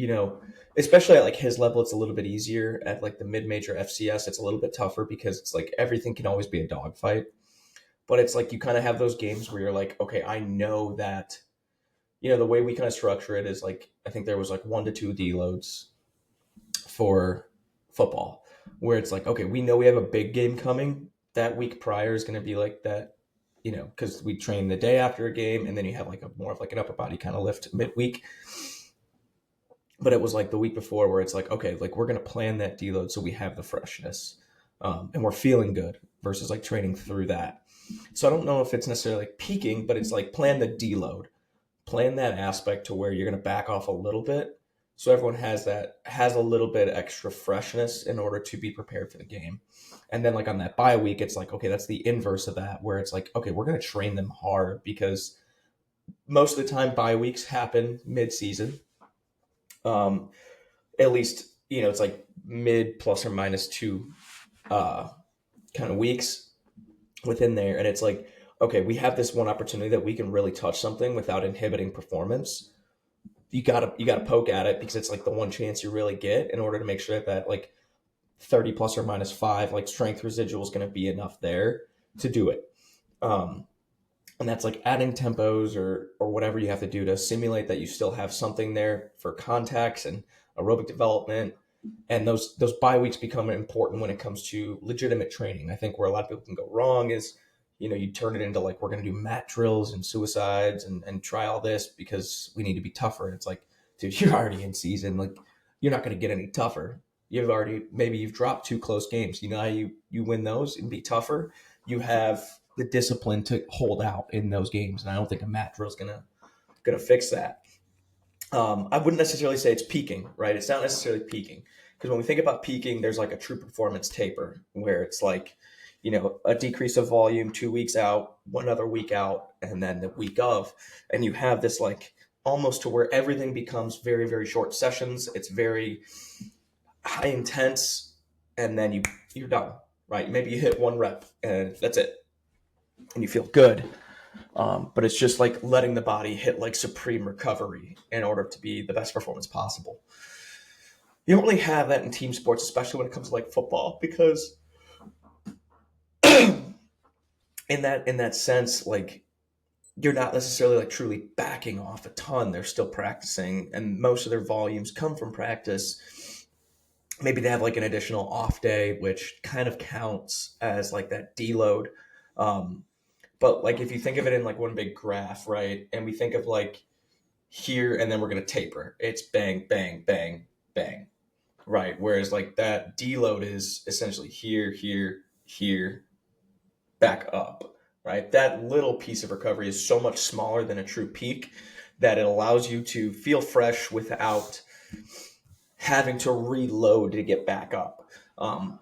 especially at like his level, it's a little bit easier. At like the mid-major FCS, it's a little bit tougher because it's like everything can always be a dogfight. But it's like you kind of have those games where you're like, okay, I know that, the way we kind of structure it is like, I think there was like 1 to 2 deloads for football, where it's like, okay, we know we have a big game coming. That week prior is going to be like that, because we train the day after a game, and then you have like a more of like an upper body kind of lift midweek. But it was like the week before where it's like, okay, like we're going to plan that deload so we have the freshness, and we're feeling good versus like training through that. So I don't know if it's necessarily like peaking, but it's like plan the deload, plan that aspect to where you're going to back off a little bit, so everyone has a little bit extra freshness in order to be prepared for the game. And then like on that bye week, it's like, okay, that's the inverse of that, where it's like, okay, we're going to train them hard because most of the time bye weeks happen mid-season. um at least, it's like mid plus or minus 2 uh kind of weeks within there, and it's like, okay, we have this one opportunity that we can really touch something without inhibiting performance. You gotta poke at it because it's like the one chance you really get in order to make sure that like 30 plus or minus 5 like strength residual is going to be enough there to do it. um and that's like adding tempos or whatever you have to do to simulate that you still have something there for contacts and aerobic development. And those bye weeks become important when it comes to legitimate training. I think where a lot of people can go wrong is, you turn it into like, we're going to do mat drills and suicides and try all this because we need to be tougher. And it's like, dude, you're already in season. Like, you're not going to get any tougher. Maybe you've dropped 2 close games. You know how you win those and be tougher. You have the discipline to hold out in those games, and I don't think a mat drill is gonna fix that. I wouldn't necessarily say it's peaking, right? It's not necessarily peaking, because when we think about peaking, there's like a true performance taper where it's like, a decrease of volume 2 weeks out, one other week out, and then the week of, and you have this like almost to where everything becomes very, very short sessions. It's very high intense, and then you're done, right? Maybe you hit 1 rep and that's it, and you feel good. But it's just like letting the body hit like supreme recovery in order to be the best performance possible. You don't really have that in team sports, especially when it comes to like football, because in that sense, like you're not necessarily like truly backing off a ton. They're still practicing, and most of their volumes come from practice. Maybe they have like an additional off day, which kind of counts as like that deload. Um, but like if you think of it in like one big graph, right? And we think of like here, and then we're gonna taper. It's bang, bang, bang, bang, right? Whereas like that deload is essentially here, here, here, back up, right? That little piece of recovery is so much smaller than a true peak that it allows you to feel fresh without having to reload to get back up. And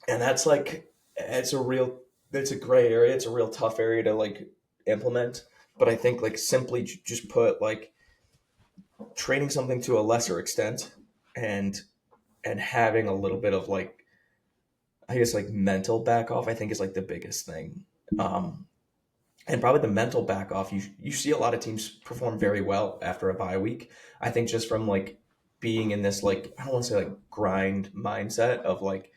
that's like, it's a gray area. It's a real tough area to like implement. But I think like simply just put like training something to a lesser extent, and having a little bit of like, I guess like mental back off, I think is like the biggest thing. Um, and probably the mental back off, you see a lot of teams perform very well after a bye week. I think just from like being in this like, I don't want to say like grind mindset of like,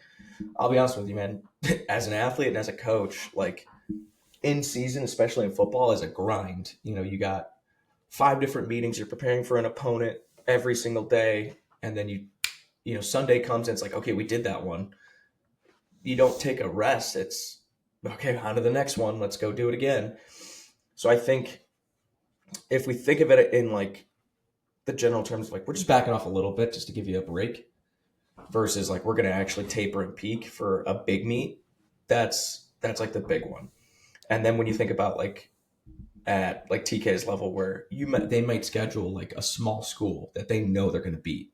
I'll be honest with you, man, as an athlete and as a coach, like in season, especially in football, is a grind. You got 5 different meetings, you're preparing for an opponent every single day, and then Sunday comes and it's like, okay, we did that one. You don't take a rest. It's okay, on to the next one. Let's go do it again. So I think if we think of it in like the general terms of like, we're just backing off a little bit just to give you a break, versus like we're going to actually taper and peak for a big meet, that's like the big one. And then when you think about like at like TK's level, where they might schedule like a small school that they know they're going to beat,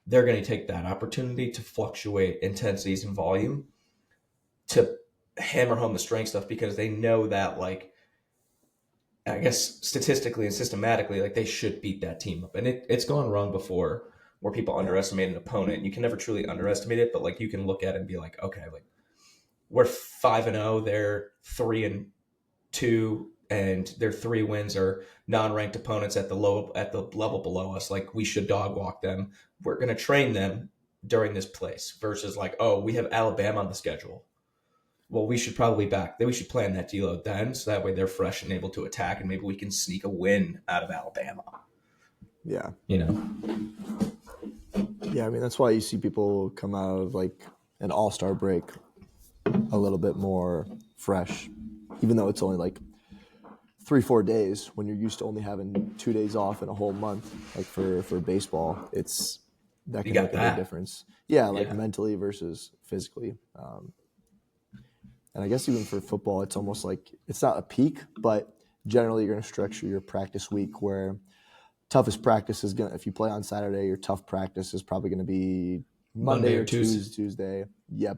they're going to take that opportunity to fluctuate intensities and volume to hammer home the strength stuff, because they know that like, I guess statistically and systematically, like they should beat that team up. And it's gone wrong before, where people underestimate an opponent. You can never truly underestimate it, but like you can look at it and be like, okay, like we're 5-0, they're 3-2, and their 3 wins are non-ranked opponents at the level below us. Like, we should dog walk them. We're gonna train them during this place versus like, oh, we have Alabama on the schedule. Well, we should probably we should plan that deload then, so that way they're fresh and able to attack, and maybe we can sneak a win out of Alabama. Yeah. You know, Yeah, I mean that's why you see people come out of like an all-star break a little bit more fresh, even though it's only like 3-4 days when you're used to only having 2 days off in a whole month. Like for baseball, it's that you can got make a big that. difference. Yeah, like Yeah. mentally versus physically. And I guess even for football, it's almost like it's not a peak, but generally you're going to structure your practice week where toughest practice is going to, if you play on Saturday, your tough practice is probably going to be Monday or Tuesday. Yep.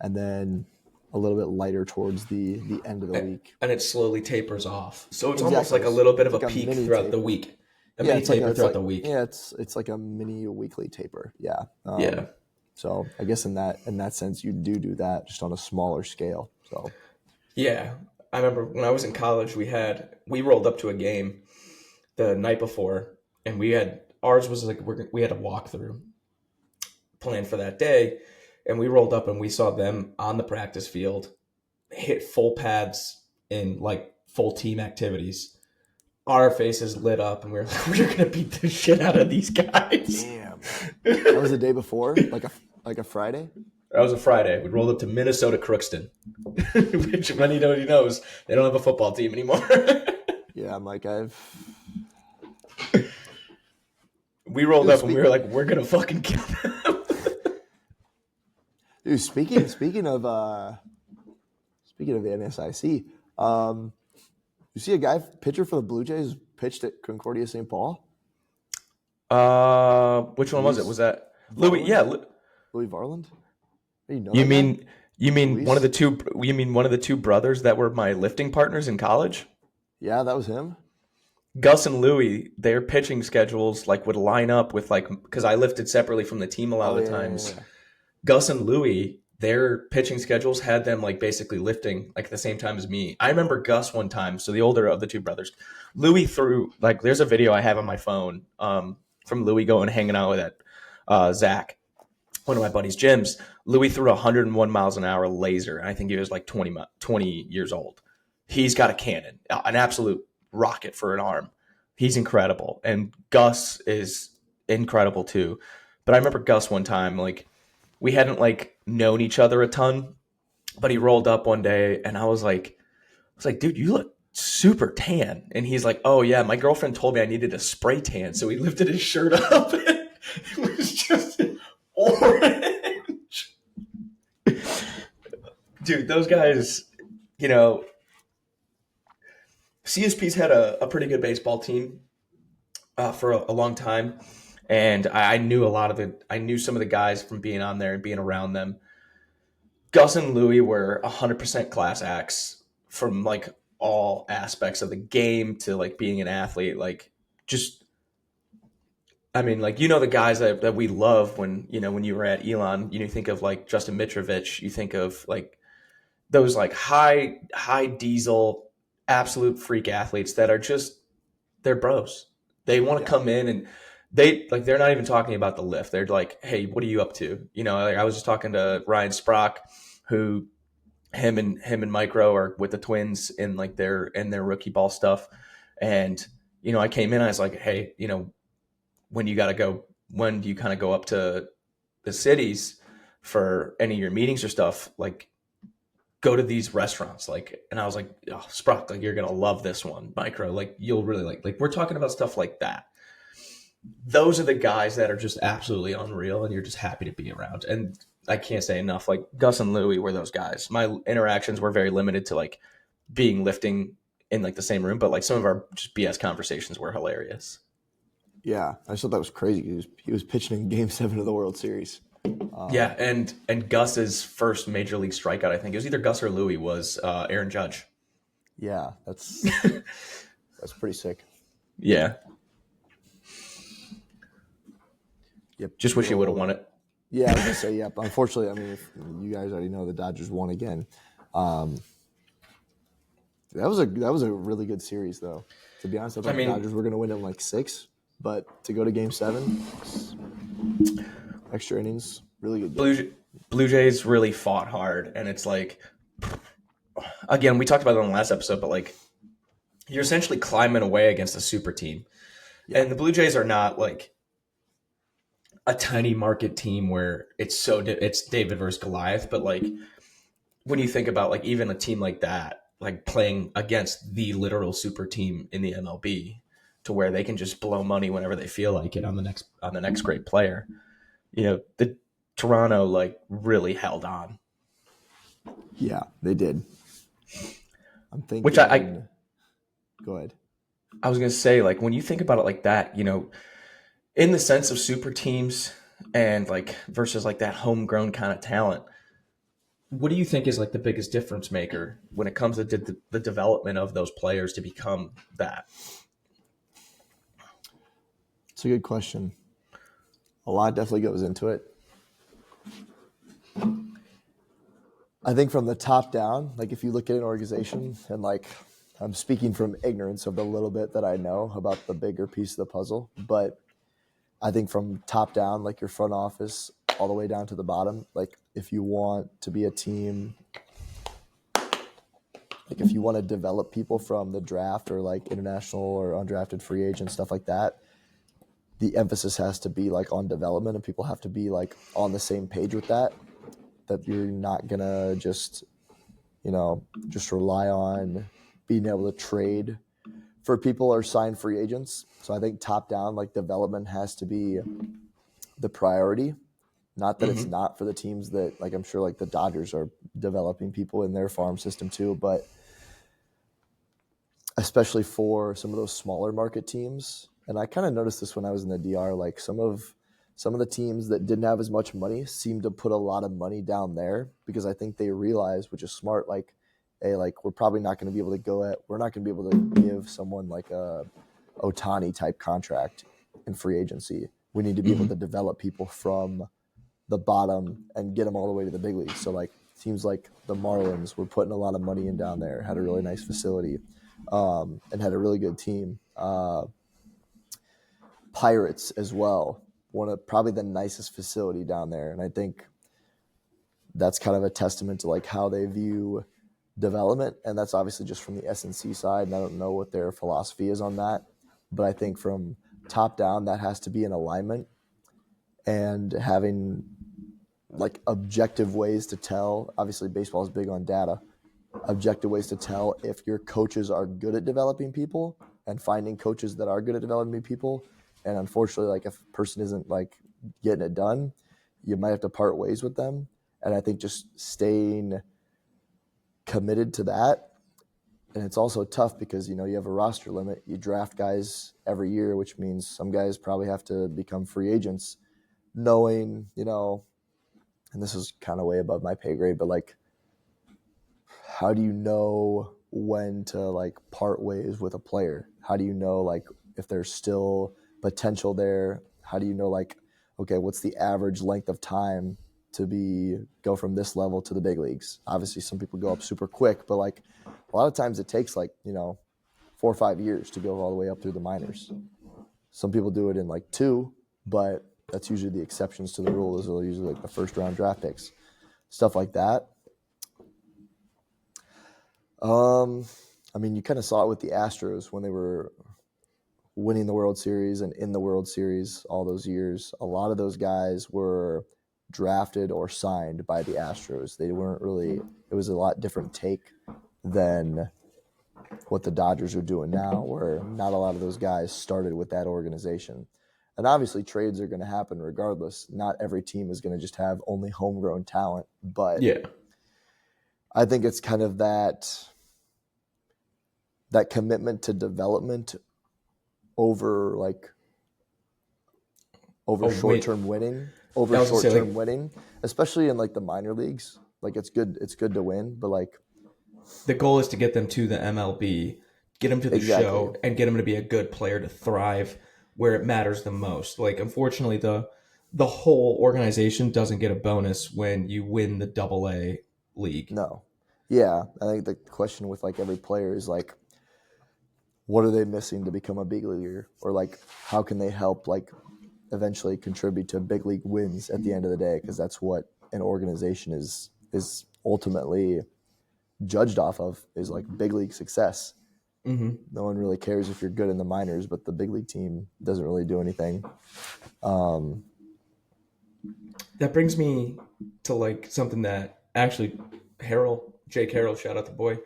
And then a little bit lighter towards the end of the week. And it slowly tapers off. So it's Exactly. almost like a little bit of It's a like a peak mini throughout taper. the week. A Yeah, mini it's like taper throughout the week. Yeah, it's like a mini weekly taper. Yeah. Yeah. So I guess in that sense, you do that just on a smaller scale. So Yeah. I remember when I was in college, we rolled up to a game the night before, and ours was like we had a walkthrough planned for that day, and we rolled up and we saw them on the practice field hit full pads in like full team activities. Our faces lit up, and we were like, we're gonna beat the shit out of these guys. damn, that was the day before, like a Friday. That was a Friday. We rolled up to Minnesota Crookston, which when anybody knows, they don't have a football team anymore. Yeah, I'm like We rolled up and we were like, we're gonna fucking kill them. Dude, speaking of the NSIC, you see a guy pitcher for the Blue Jays pitched at Concordia St. Paul? Which one was it? Was that Louis? Varland? Yeah. Louis Varland? You know You that guy? mean Luis? one of the two? You mean one of the two brothers that were my lifting partners in college? Yeah, that was him. Gus and Louis, their pitching schedules like would line up with like, because I lifted separately from the team a lot of the times. Yeah. Gus and Louis, their pitching schedules had them like basically lifting like at the same time as me. I remember Gus one time, so the older of the two brothers. Louis threw like, there's a video I have on my phone from Louis going hanging out with Zach, one of my buddies' gyms. Louis threw 101 miles an hour laser, and I think he was like 20 years old. He's got a cannon, an absolute rocket for an arm. He's incredible, and Gus is incredible too. But I remember Gus one time, like we hadn't like known each other a ton, but he rolled up one day, and I was like, dude, you look super tan. And he's like, oh yeah, my girlfriend told me I needed a spray tan, so he lifted his shirt up. And it was just orange. Dude, those guys, CSP's had a pretty good baseball team for a long time, and I knew I knew some of the guys from being on there and being around them. Gus and Louie were 100% class acts from like all aspects of the game to like being an athlete. Like just, I mean, like, the guys that we love when you were at Elon, you think of like Justin Mitrovic, you think of like those like high diesel, absolute freak athletes that are just, they're bros. They want to come in and they're not even talking about the lift. They're like, hey, what are you up to? Like I was just talking to Ryan Sprock, who him and Micro are with the Twins in like their rookie ball stuff. And, I came in, I was like, hey, when do you kind of go up to the cities for any of your meetings or stuff, like go to these restaurants, like, and I was like, oh, Sprock, like you're gonna love this one, Micro, like you'll really like we're talking about stuff like that. Those are the guys that are just absolutely unreal, and you're just happy to be around. And I can't say enough, like Gus and Louie were those guys. My interactions were very limited to like being lifting in like the same room, but like some of our just BS conversations were hilarious. Yeah, I just thought that was crazy. He was pitching in Game 7 of the World Series. Yeah, and Gus's first major league strikeout, I think it was either Gus or Louie, was Aaron Judge. Yeah, that's pretty sick. Yeah. Yep. Just wish he would have won it. Yeah, I was gonna say, yep. Unfortunately, I mean, if you guys already know the Dodgers won again. That was a really good series, though. To be honest, I I thought the mean, Dodgers were going to win in like 6, but to go to Game 7, extra innings, really good game. Blue Blue Jays really fought hard, and it's like, again, we talked about it on the last episode, but like you're essentially climbing away against a super team, Yeah, and the Blue Jays are not like a tiny market team where it's David versus Goliath, but like when you think about like even a team like that, like playing against the literal super team in the MLB, to where they can just blow money whenever they feel like it on the next great player. The Toronto like really held on, yeah, they did. I'm which I thinking. Go ahead. I was gonna say, like when you think about it like that, in the sense of super teams and like versus like that homegrown kind of talent, what do you think is like the biggest difference maker when it comes to the development of those players to become that? It's a good question. A lot definitely goes into it. I think from the top down, like if you look at an organization and like I'm speaking from ignorance of the little bit that I know about the bigger piece of the puzzle, but I think from top down, like your front office all the way down to the bottom, like if you want to be a team, like if you want to develop people from the draft or like international or undrafted free agent stuff like that, the emphasis has to be like on development and people have to be like on the same page with that. That you're not gonna just rely on being able to trade for people or sign free agents. So I think top down, like development has to be the priority. Not that it's Mm-hmm. not for the teams that, like I'm sure like the Dodgers are developing people in their farm system too, but especially for some of those smaller market teams. And I kind of noticed this when I was in the DR, like some of the teams that didn't have as much money seemed to put a lot of money down there because I think they realized, which is smart, like, hey, like we're probably not going to be able to we're not going to be able to give someone like a Otani type contract in free agency. We need to be able Mm-hmm. to develop people from the bottom and get them all the way to the big leagues. So like teams like the Marlins were putting a lot of money in down there, had a really nice facility, and had a really good team. Pirates as well, one of probably the nicest facility down there, and I think that's kind of a testament to like how they view development, and that's obviously just from the SNC side, and I don't know what their philosophy is on that, but I think from top down that has to be in alignment and having like objective ways to tell. Obviously, baseball is big on data. Objective ways to tell if your coaches are good at developing people and finding coaches that are good at developing people. And unfortunately, like if a person isn't like getting it done, you might have to part ways with them. And I think just staying committed to that. And it's also tough because, you have a roster limit. You draft guys every year, which means some guys probably have to become free agents, knowing, and this is kind of way above my pay grade, but like, how do you know when to like part ways with a player? How do you know like if there's still potential there? How do you know like, okay, what's the average length of time to go from this level to the big leagues? Obviously some people go up super quick, but like a lot of times it takes like, 4 or 5 years to go all the way up through the minors. Some people do it in like 2, but that's usually the exceptions to the rule. Those are usually like the first round draft picks, stuff like that. I mean, you kind of saw it with the Astros when they were winning the World Series and in the World Series all those years. A lot of those guys were drafted or signed by the Astros. They weren't really, it was a lot different take than what the Dodgers are doing now, where not a lot of those guys started with that organization. And obviously, trades are going to happen regardless. Not every team is going to just have only homegrown talent, but Yeah. I think it's kind of that commitment to development over Oh, wait. short-term winning, I was gonna say like especially in like the minor leagues. Like it's good to win, but like the goal is to get them to the MLB, get them to the exactly. show, and get them to be a good player to thrive where it matters the most. Like unfortunately, the whole organization doesn't get a bonus when you win the Double A league. No. Yeah, I think the question with like every player is like, what are they missing to become a big leaguer, or like how can they help like eventually contribute to big league wins at the end of the day? Because that's what an organization is ultimately judged off of, is like big league success. Mm-hmm. No one really cares if you're good in the minors, but the big league team doesn't really do anything. Um, That brings me to like something that actually Jake Harrell, shout out the boy,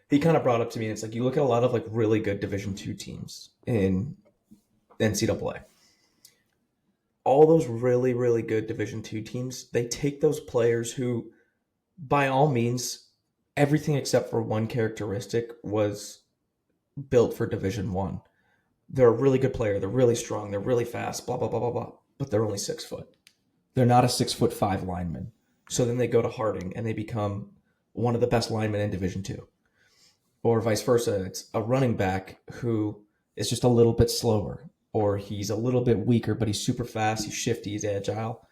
he kind of brought up to me. It's like you look at a lot of like really good Division II teams in NCAA. All those really, really good Division II teams, they take those players who, by all means, everything except for one characteristic was built for Division I. They're a really good player. They're really strong. They're really fast. Blah blah blah blah blah. But they're only 6 foot. They're not a 6'5" lineman. So then they go to Harding and they become one of the best linemen in Division II. Or vice versa. It's a running back who is just a little bit slower, or he's a little bit weaker, but he's super fast, he's shifty, he's agile,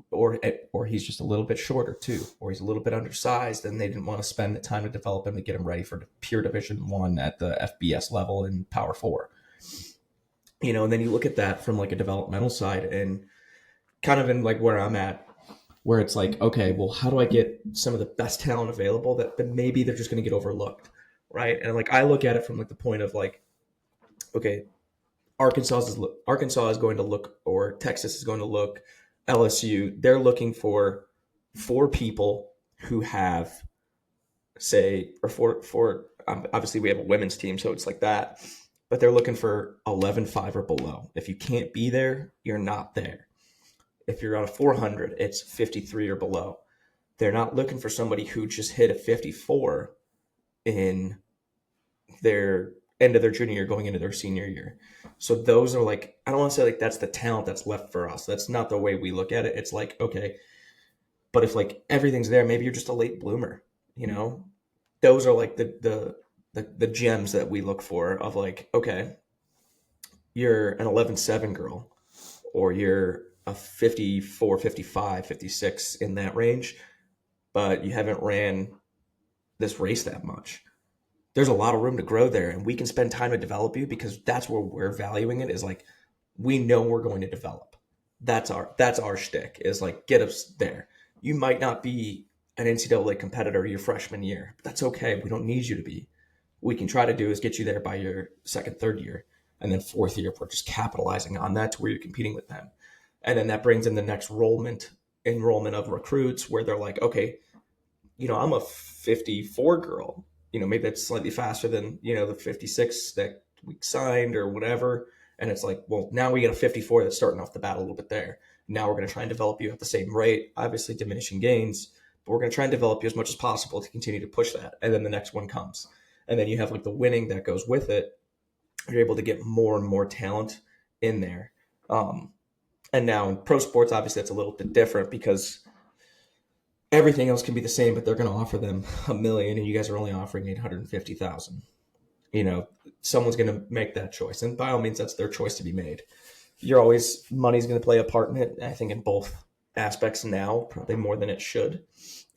or he's just a little bit shorter too, or he's a little bit undersized, and they didn't want to spend the time to develop him to get him ready for pure Division I at the FBS level in Power Four. And then you look at that from like a developmental side, and kind of in like where I'm at, where it's like, okay, well, how do I get some of the best talent available that maybe they're just going to get overlooked, right? And like I look at it from like the point of like, okay, Arkansas is going to look, or Texas is going to look, LSU. They're looking for four people who have, say, or four. Obviously, we have a women's team, so it's like that. But they're looking for 11.5 or below. If you can't be there, you're not there. If you're on a 400, it's 53 or below. They're not looking for somebody who just hit a 54 in their end of their junior year going into their senior year. So those are like, I don't want to say like that's the talent that's left for us. That's not the way we look at it. It's like, okay, but if like everything's there, maybe you're just a late bloomer, you know? Those are like the gems that we look for of like, okay, you're an 11.7 girl, or you're a 54, 55, 56 in that range, but you haven't ran this race that much. There's a lot of room to grow there, and we can spend time to develop you, because that's where we're valuing it, is like, we know we're going to develop. That's our shtick, is like, get us there. You might not be an NCAA competitor your freshman year, but that's okay. We don't need you to be. What we can try to do is get you there by your second, third year, and then fourth year, we're just capitalizing on that to where you're competing with them. And then that brings in the next enrollment of recruits, where they're like, okay, I'm a 54 girl. Maybe that's slightly faster than, the 56 that we signed or whatever. And it's like, well, now we get a 54 that's starting off the bat a little bit there. Now we're going to try and develop you at the same rate, obviously diminishing gains, but we're going to try and develop you as much as possible to continue to push that. And then the next one comes. And then you have like the winning that goes with it. You're able to get more and more talent in there. And now in pro sports, obviously that's a little bit different, because everything else can be the same, but they're going to offer them $1 million, and you guys are only offering 850,000. Someone's going to make that choice, and by all means, that's their choice to be made. Money's going to play a part in it. I think in both aspects now, probably more than it should.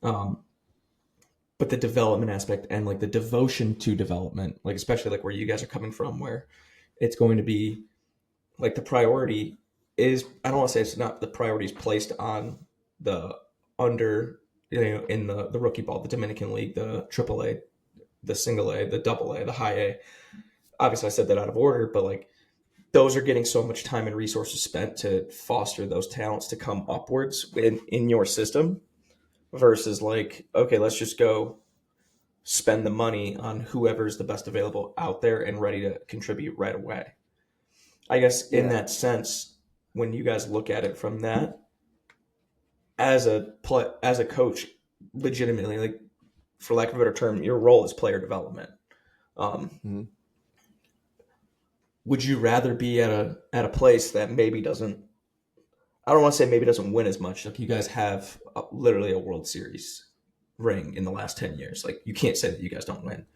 But the development aspect and like the devotion to development, like especially like where you guys are coming from, where it's going to be like the priority is, I don't want to say it's not, the priority is placed on the under, in the rookie ball, the Dominican League, the AAA, the single A, the double A, the high A. Obviously, I said that out of order, but like those are getting so much time and resources spent to foster those talents to come upwards in your system, versus like, okay, let's just go spend the money on whoever's the best available out there and ready to contribute right away. I guess in yeah, that sense, when you guys look at it from that, as a coach, legitimately, like, for lack of a better term, your role is player development. Um, mm-hmm. would you rather be at a place that maybe doesn't? I don't want to say maybe doesn't win as much. Like, you guys have literally a World Series ring in the last 10 years. Like, you can't say that you guys don't win.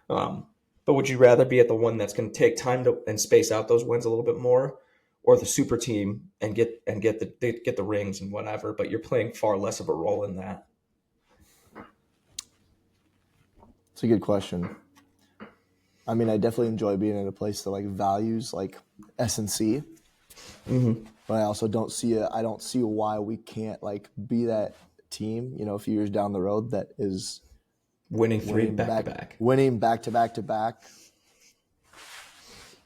Um, but would you rather be at the one that's going to take time to and space out those wins a little bit more, or the super team and get the rings and whatever, but you're playing far less of a role in that? It's a good question. I mean, I definitely enjoy being in a place that like values like S&C, but I also don't see I don't see why we can't like be that team, a few years down the road that is Winning three back to back. winning back to back to back,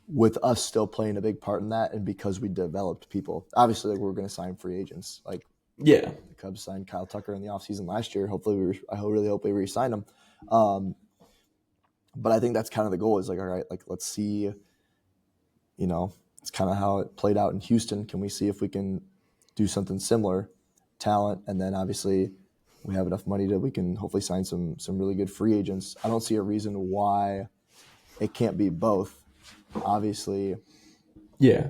with us still playing a big part in that, and because we developed people. Obviously, like, we're going to sign free agents. Like Yeah. the Cubs signed Kyle Tucker in the offseason last year. Hopefully, really hope we re-sign him. But I think that's kind of the goal. Is like, all right, like let's see. It's kind of how it played out in Houston. Can we see if we can do something similar, talent, and then obviously we have enough money that we can hopefully sign some really good free agents. I don't see a reason why it can't be both. Obviously, Yeah.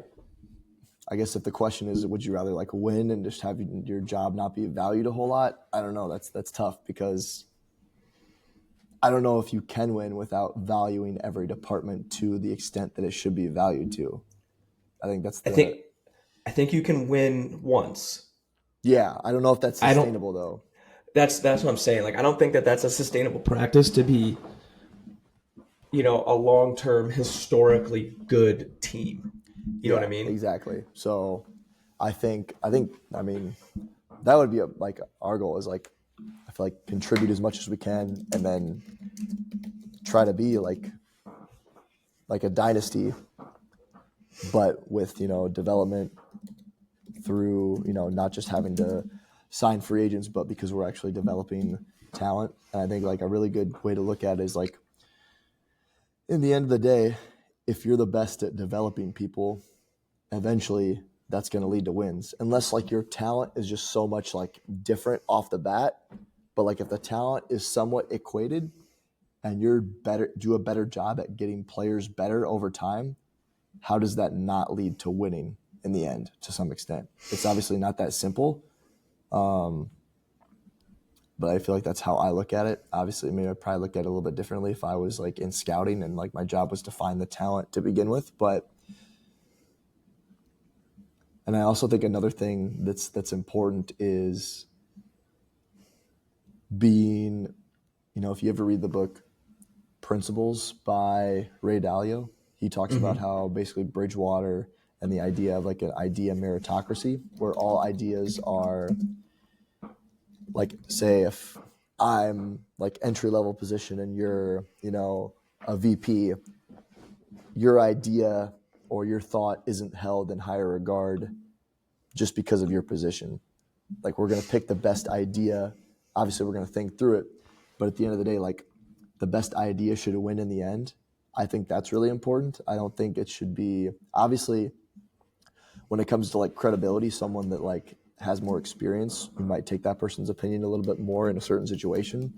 I guess if the question is, would you rather like win and just have your job not be valued a whole lot? I don't know. That's tough because I don't know if you can win without valuing every department to the extent that it should be valued to. I think that's I think you can win once. Yeah, I don't know if that's I don't. sustainable though. That's what I'm saying. Like I don't think that that's a sustainable practice to be, a long-term historically good team. You know what I mean? Exactly. So I think I mean that would be like our goal is like I feel like contribute as much as we can and then try to be like a dynasty, but with development through not just having to sign free agents, but because we're actually developing talent. And I think like a really good way to look at it is like in the end of the day, if you're the best at developing people, eventually that's going to lead to wins. Unless like your talent is just so much like different off the bat, but like if the talent is somewhat equated and you're do a better job at getting players better over time, how does that not lead to winning in the end to some extent? It's obviously not that simple. But I feel like that's how I look at it. Obviously, maybe I'd probably look at it a little bit differently if I was like in scouting and like my job was to find the talent to begin with. And I also think another thing that's important is being, if you ever read the book Principles by Ray Dalio, he talks about how basically Bridgewater and the idea of like an idea meritocracy, where all ideas are like, say if I'm like entry level position and you're, a VP, your idea or your thought isn't held in higher regard just because of your position. Like we're going to pick the best idea. Obviously we're going to think through it, but at the end of the day, like the best idea should win in the end. I think that's really important. I don't think it should be, obviously when it comes to like credibility, someone that like has more experience, you might take that person's opinion a little bit more in a certain situation.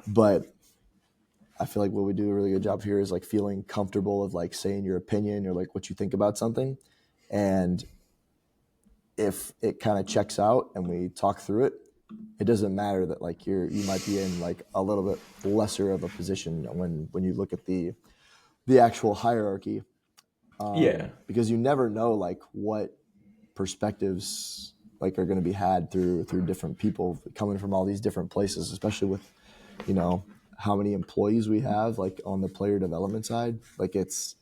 But I feel like what we do a really good job here is like feeling comfortable of like saying your opinion or like what you think about something. And if it kind of checks out and we talk through it, it doesn't matter that like you might be in like a little bit lesser of a position when you look at the actual hierarchy. Because you never know like what perspectives like are going to be had through different people coming from all these different places, especially with how many employees we have like on the player development side. Like it's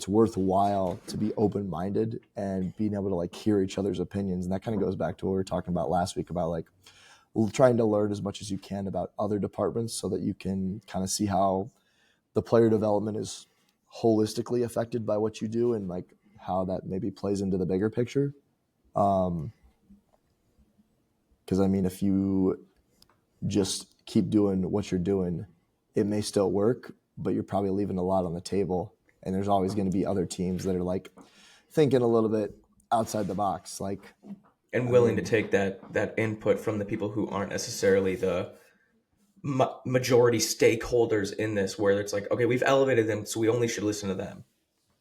worthwhile to be open-minded and being able to like hear each other's opinions. And that kind of goes back to what we were talking about last week about like trying to learn as much as you can about other departments so that you can kind of see how the player development is holistically affected by what you do and like how that maybe plays into the bigger picture. Because I mean, if you just keep doing what you're doing, it may still work, but you're probably leaving a lot on the table. And there's always going to be other teams that are like thinking a little bit outside the box, like and willing to take that input from the people who aren't necessarily the majority stakeholders in this, where it's like, okay, we've elevated them, so we only should listen to them.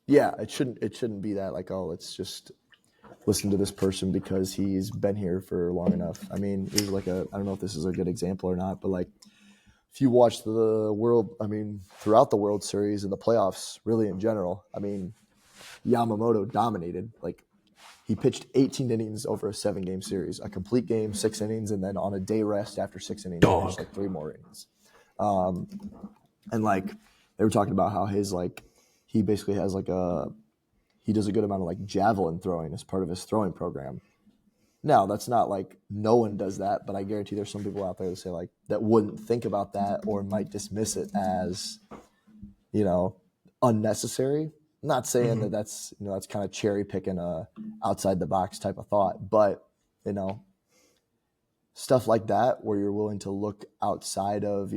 Yeah, it shouldn't be that like, oh, let's just listen to this person because he's been here for long enough. I mean, this is like I don't know if this is a good example or not, but like if you watch the world, I mean, throughout the World Series and the playoffs, really in general, I mean, Yamamoto dominated. Like he pitched 18 innings over a 7-game series, a complete game, 6 innings, and then on a day rest after 6 innings, he pitched like 3 more innings. Um, and like they were talking about how his like he basically has like he does a good amount of like javelin throwing as part of his throwing program. Now that's not like no one does that, but I guarantee there's some people out there that say like that wouldn't think about that or might dismiss it as, you know, unnecessary. I'm not saying that Mhm. that's that's kind of cherry picking a outside the box type of thought, but you know stuff like that where you're willing to look outside of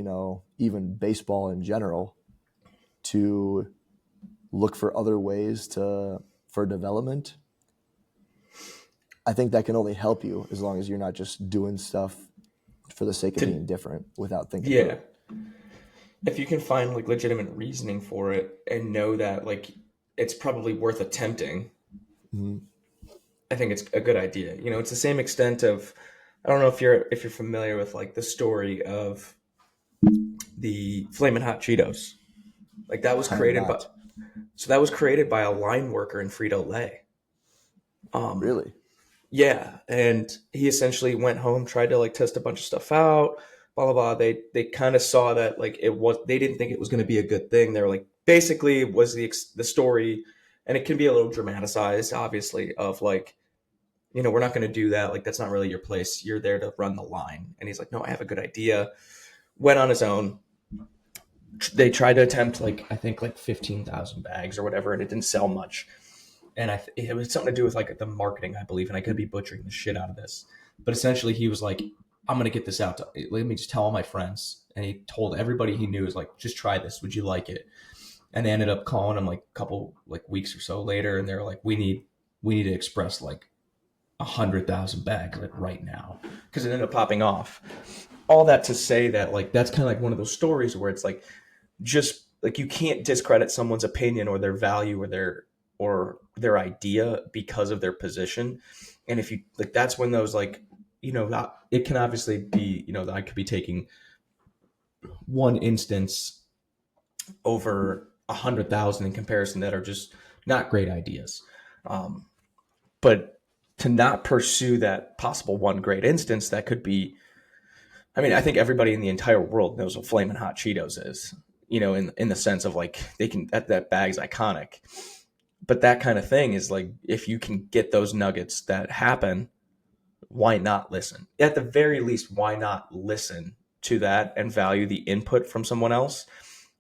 even baseball in general to look for other ways to for development. I think that can only help you as long as you're not just doing stuff for the sake of To being different without thinking through yeah, it. if you can find like legitimate reasoning for it and know that like it's probably worth attempting, Mhm. I think it's a good idea. It's the same extent of I don't know if you're familiar with like the story of the Flamin' Hot Cheetos. Like that was I am created by not. so that was created by a line worker in Frito Lay. Um, Really? yeah, and he essentially went home, tried to like test a bunch of stuff out, blah blah blah. They kind of saw that like they didn't think it was going to be a good thing. They were like basically it was the story, and it can be a little dramatized, obviously, of like we're not going to do that. Like that's not really your place. You're there to run the line. And he's like, no, I have a good idea. Went on his own. They tried to attempt like I think like 15,000 bags or whatever, and it didn't sell much. And it was something to do with like the marketing, I believe, and I could be butchering the shit out of this, but essentially he was like, "I'm gonna get this out. Let me just tell all my friends." And he told everybody he knew, is like, "Just try this. Would you like it?" And they ended up calling him like a couple like weeks or so later, and they're like, "We need to express like 100,000 bags like right now," because it ended up popping off. All that to say that like that's kind of like one of those stories where it's like just like you can't discredit someone's opinion or their value or their idea because of their position. And if you like that's when those like not, it can obviously be that I could be taking one instance over 100,000 in comparison that are just not great ideas. um, but to not pursue that possible one great instance that could be, I mean, I think everybody in the entire world knows what Flamin' Hot Cheetos is, in the sense of like they can that bag's iconic. But that kind of thing is like if you can get those nuggets that happen, why not listen? At the very least, why not listen to that and value the input from someone else,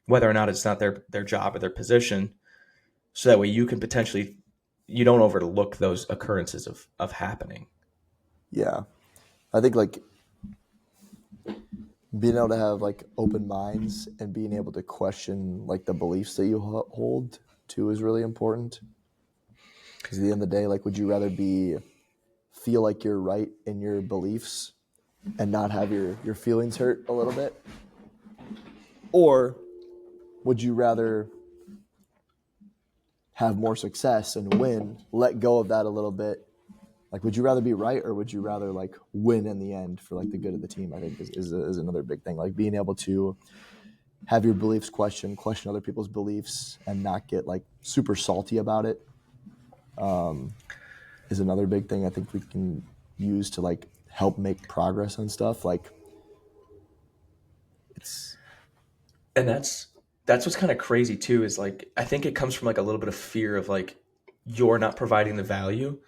whether or not it's not their job or their position, so that way you don't overlook those occurrences of happening. Yeah. I think like being able to have like open minds and being able to question like the beliefs that you hold too is really important. Because at the end of the day, like, would you rather be feel like you're right in your beliefs and not have your feelings hurt a little bit, or would you rather have more success and win, let go of that a little bit? Like, would you rather be right or would you rather like win in the end for like the good of the team? I think is another big thing. Like being able to have your beliefs question other people's beliefs, and not get like super salty about it is another big thing I think we can use to like help make progress on stuff. Like it's And that's what's kind of crazy too, is like I think it comes from like a little bit of fear of like you're not providing the value.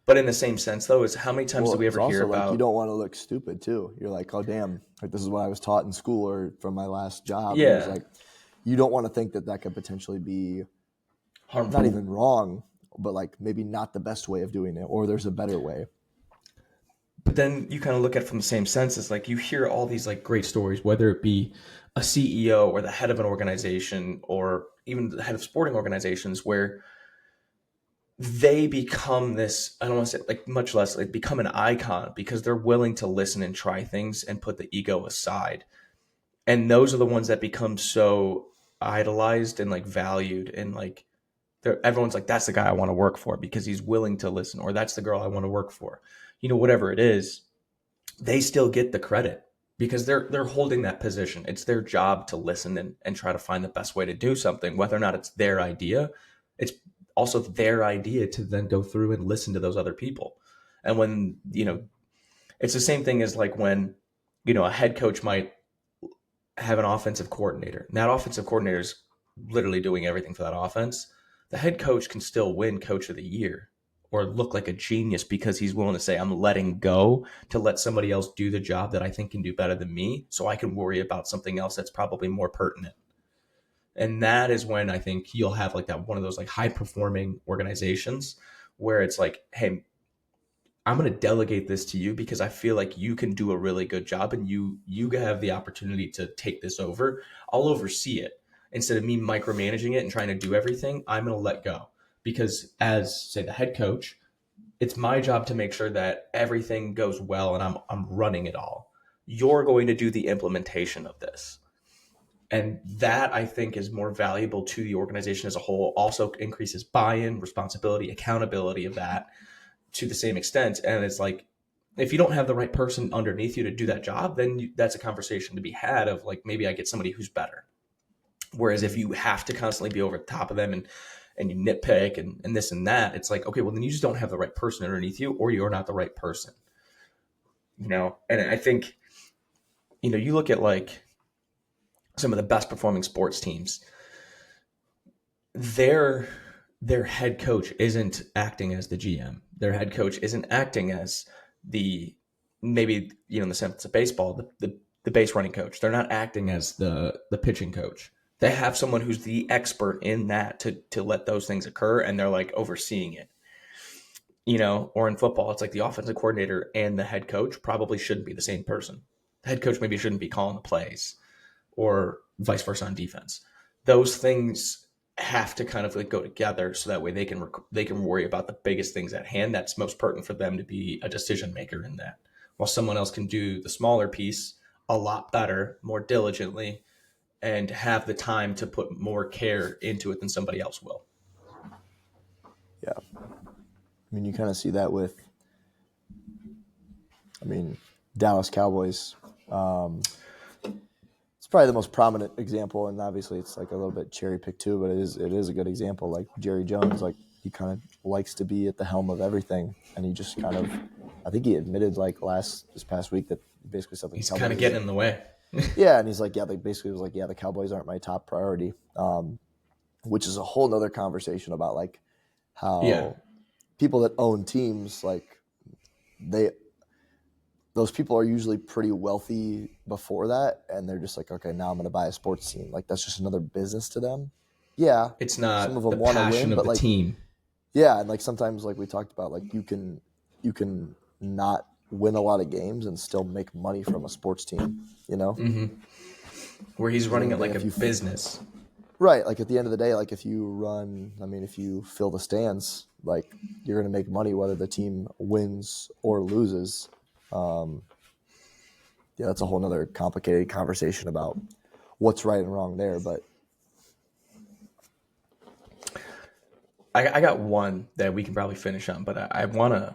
But in the same sense though, is how many times do well, we it's ever hear also like you about, don't want to look stupid too. You're like, oh damn, like this is what I was taught in school or from my last job, and it's yeah, like you don't want to think that that could potentially be not harmful. even wrong, but like maybe not the best way of doing it, or there's a better way. But then you kind of look at it from the same sense as like you hear all these like great stories, whether it be a CEO or the head of an organization or even the head of sporting organizations, where they become this, I don't want to say like much less like become an icon because they're willing to listen and try things and put the ego aside. And those are the ones that become so idolized and like valued, and like everyone's like, that's the guy I want to work for because he's willing to listen, or that's the girl I want to work for, whatever it is. They still get the credit because they're holding that position. It's their job to listen and try to find the best way to do something, whether or not it's their idea. It's also their idea to then go through and listen to those other people. And when it's the same thing as like when a head coach might have an offensive coordinator. And that offensive coordinator is literally doing everything for that offense. The head coach can still win coach of the year or look like a genius because he's willing to say, I'm letting go to let somebody else do the job that I think can do better than me, so I can worry about something else that's probably more pertinent. And that is when I think you'll have like that one of those like high performing organizations where it's like, hey, I'm going to delegate this to you because I feel like you can do a really good job and you have the opportunity to take this over. I'll oversee it. Instead of me micromanaging it and trying to do everything, I'm going to let go. Because as say the head coach, it's my job to make sure that everything goes well and I'm running it all. You're going to do the implementation of this. And that I think is more valuable to the organization as a whole. Also increases buy-in, responsibility, accountability of that to the same extent. And it's like, if you don't have the right person underneath you to do that job, then that's a conversation to be had of like, maybe I get somebody who's better. Whereas if you have to constantly be over the top of them and you nitpick and this and that, it's like, okay, well then you just don't have the right person underneath you, or you're not the right person, And I think, you look at like some of the best performing sports teams, their head coach isn't acting as the GM. Their head coach isn't acting as the, maybe, in the sense of baseball, the base running coach. They're not acting as the pitching coach. They have someone who's the expert in that to let those things occur, and they're like overseeing it. Or in football, it's like the offensive coordinator and the head coach probably shouldn't be the same person. The head coach maybe shouldn't be calling the plays, or vice versa on defense. Those things have to kind of like go together so that way they can worry about the biggest things at hand that's most pertinent for them to be a decision maker in that, while someone else can do the smaller piece a lot better, more diligently, and have the time to put more care into it than somebody else will. Yeah. I mean, you kind of see that with, Dallas Cowboys. It's probably the most prominent example, and obviously it's like a little bit cherry picked too, but it is a good example. Like Jerry Jones, like he kind of likes to be at the helm of everything, and he just kind of, I think he admitted like this past week that basically something he's kind of getting in the way. Yeah, and he's like, they basically was like, the Cowboys aren't my top priority, which is a whole nother conversation about like how people that own teams, like those people are usually pretty wealthy before that, and they're just like, okay, now I'm going to buy a sports team. Like that's just another business to them. Yeah, it's not some of them the want to passion win, of but the like team. Yeah, and like sometimes, like we talked about, like you can not win a lot of games and still make money from a sports team. Mm-hmm. Where he's running it like a business. Right. Like at the end of the day, like if you fill the stands, like you're going to make money whether the team wins or loses. That's a whole nother complicated conversation about what's right and wrong there. But I got one that we can probably finish on, but I want to.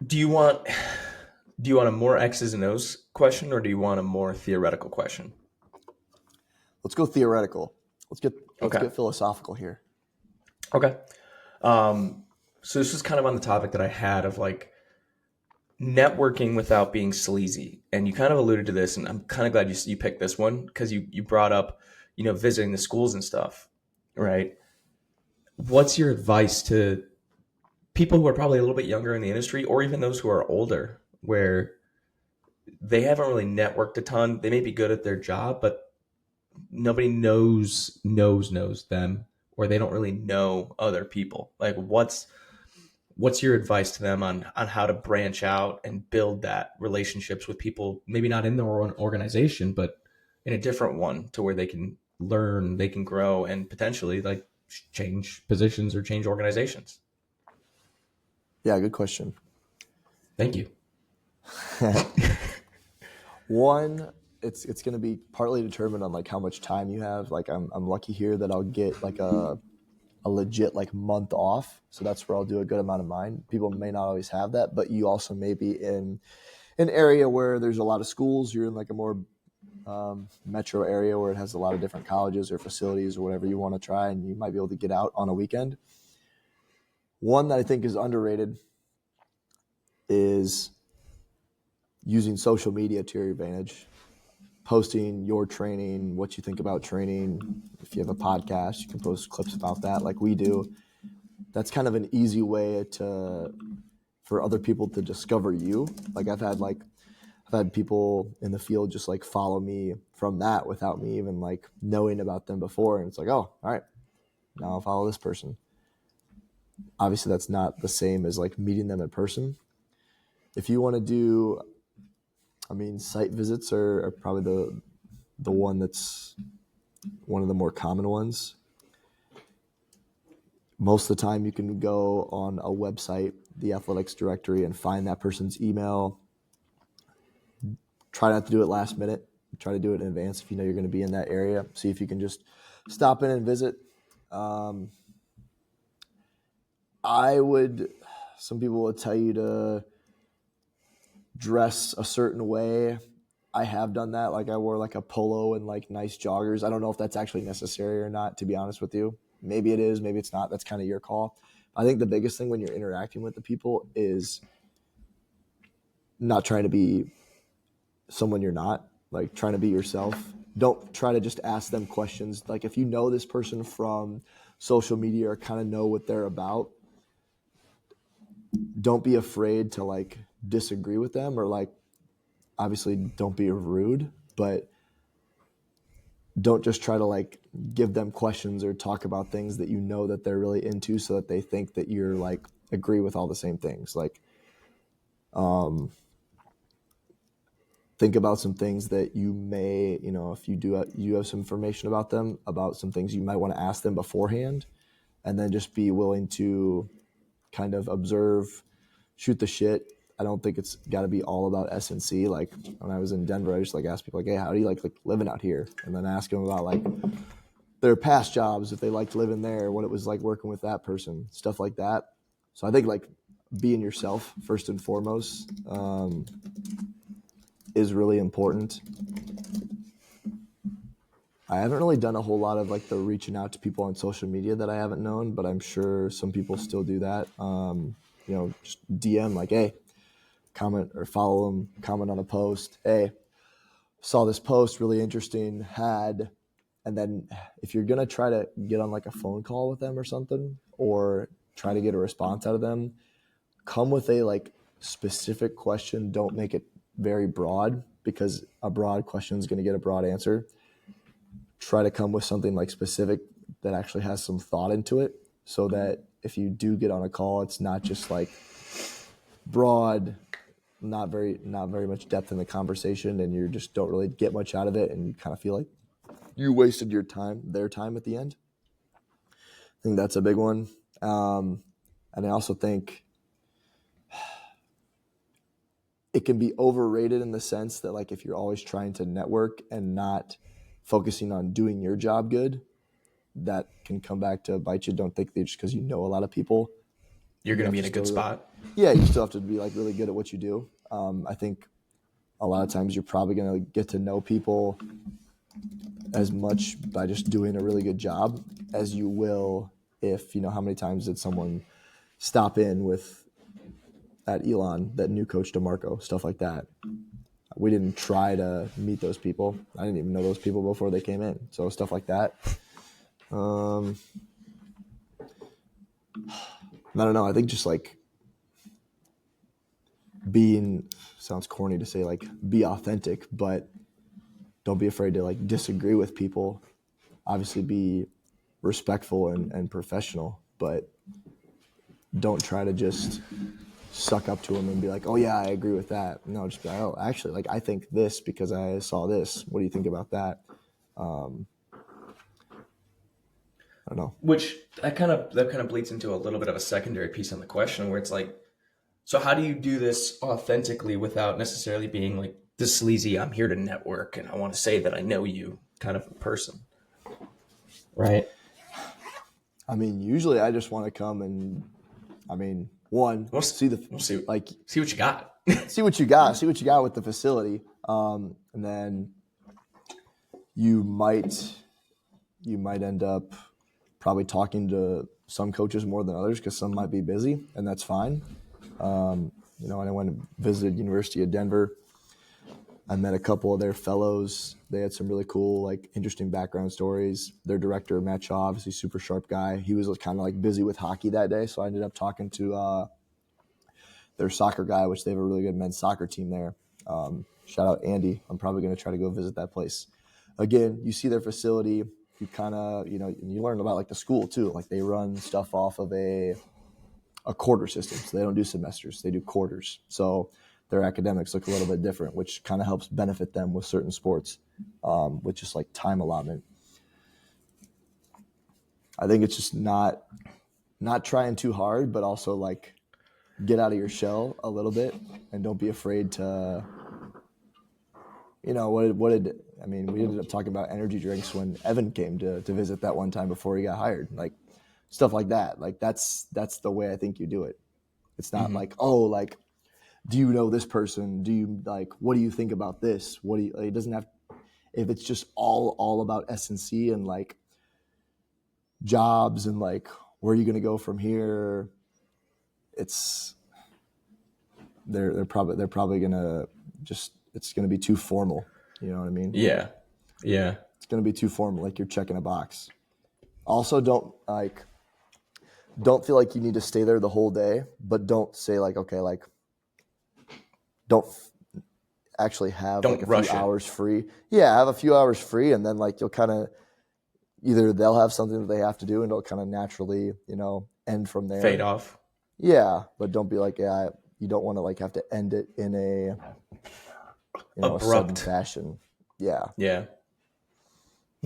Do you want a more X's and O's question, or do you want a more theoretical question? Let's go theoretical. Let's get philosophical here. Okay. So this is kind of on the topic that I had of like networking without being sleazy, and you kind of alluded to this, and I'm kind of glad you picked this one because you brought up visiting the schools and stuff, right? What's your advice to people who are probably a little bit younger in the industry, or even those who are older, where they haven't really networked a ton? They may be good at their job, but nobody knows them, or they don't really know other people. Like what's your advice to them on how to branch out and build that relationships with people, maybe not in their own organization, but in a different one, to where they can learn, they can grow, and potentially like change positions or change organizations? Yeah, good question. Thank you. One, it's going to be partly determined on like how much time you have. Like I'm lucky here that I'll get like a legit like month off, so that's where I'll do a good amount of mine. People may not always have that, but you also may be in an area where there's a lot of schools. You're in like a more metro area where it has a lot of different colleges or facilities or whatever you want to try, and you might be able to get out on a weekend. One that I think is underrated is using social media to your advantage, posting your training, what you think about training. If you have a podcast, you can post clips about that like we do. That's kind of an easy way for other people to discover you. Like I've had people in the field just like follow me from that without me even like knowing about them before. And it's like, oh, all right, now I'll follow this person. Obviously that's not the same as like meeting them in person. If you want to do, I mean, site visits are probably the one that's one of the more common ones. Most of the time you can go on a website, the athletics directory, and find that person's email. Try not to do it last minute. Try to do it in advance if you know you're going to be in that area. See if you can just stop in and visit. Some people will tell you to dress a certain way. I have done that. Like I wore like a polo and like nice joggers. I don't know if that's actually necessary or not, to be honest with you. Maybe it is, maybe it's not. That's kind of your call. I think the biggest thing when you're interacting with the people is not trying to be someone you're not, like trying to be yourself. Don't try to just ask them questions. Like if you know this person from social media or kind of know what they're about, don't be afraid to like disagree with them, or like obviously don't be rude, but don't just try to like give them questions or talk about things that you know that they're really into so that they think that you're like agree with all the same things. Like think about some things that you may, if you have some information about them, about some things you might want to ask them beforehand, and then just be willing to kind of observe, shoot the shit. I don't think it's got to be all about S&C. Like when I was in Denver, I just like asked people like, hey, how do you like living out here? And then ask them about like their past jobs, if they liked living there, what it was like working with that person, stuff like that. So I think like being yourself first and foremost is really important. I haven't really done a whole lot of like the reaching out to people on social media that I haven't known, but I'm sure some people still do that. Just DM like, hey, comment or follow them, comment on a post. Hey, saw this post, really interesting, and then if you're going to try to get on like a phone call with them or something, or try to get a response out of them, come with a like specific question. Don't make it very broad, because a broad question is going to get a broad answer. Try to come with something like specific that actually has some thought into it, so that if you do get on a call, it's not just like broad, not very much depth in the conversation, and you just don't really get much out of it, and you kind of feel like you wasted their time at the end. I think that's a big one. And I also think it can be overrated in the sense that like if you're always trying to network and not focusing on doing your job good, that can come back to bite you. Don't think that just because you know a lot of people, you're going to be in a good spot. Yeah, you still have to be like really good at what you do. I think a lot of times you're probably going to get to know people as much by just doing a really good job as you will if, how many times did someone stop in at Elon, that new coach DeMarco, stuff like that. We didn't try to meet those people. I didn't even know those people before they came in. So stuff like that. I don't know. I think just like sounds corny to say like be authentic, but don't be afraid to like disagree with people. Obviously be respectful and professional, but don't try to just suck up to them and be like, oh yeah, I agree with that. No, just be like, oh, actually, like I think this because I saw this. What do you think about that? I don't know. Which that kind of bleeds into a little bit of a secondary piece on the question, where it's like, so how do you do this authentically without necessarily being like this sleazy, I'm here to network and I want to say that I know you kind of person? Right. I mean, usually I just want to come and, see what you got. see what you got with the facility. And then you might end up probably talking to some coaches more than others because some might be busy, and that's fine. And I went and visited University of Denver I met a couple of their fellows. They had some really cool, like, interesting background stories. Their director, Matt Shaw, obviously super sharp guy. He was kind of like busy with hockey that day, so I ended up talking to their soccer guy, which they have a really good men's soccer team there. Shout out Andy. I'm probably going to try to go visit that place. Again, you see their facility. You kind of, and you learn about like the school too. Like they run stuff off of a quarter system. So they don't do semesters, they do quarters. So their academics look a little bit different, which kind of helps benefit them with certain sports, with just like time allotment. I think it's just not trying too hard, but also like get out of your shell a little bit and don't be afraid to, I mean, we ended up talking about energy drinks when Evan came to visit that one time before he got hired, like stuff like that. Like that's the way I think you do it. It's not like, oh, like, do you know this person? Do you like, what do you think about this? What do you, like, it doesn't have, if it's just all about S&C and like jobs and like, where are you going to go from here? They're probably going to just, it's going to be too formal. You know what I mean? Yeah. Yeah. It's going to be too formal. Like you're checking a box. Also don't feel like you need to stay there the whole day, but don't say like, okay, like don't actually have Don't like a rush few it. hours free. Yeah. Have a few hours free. And then like, you'll kind of, either they'll have something that they have to do and it'll kind of naturally, end from there. Fade off. Yeah. But don't be like, yeah, you don't want to like have to end it in a, a sudden Abrupt. fashion. Yeah. Yeah.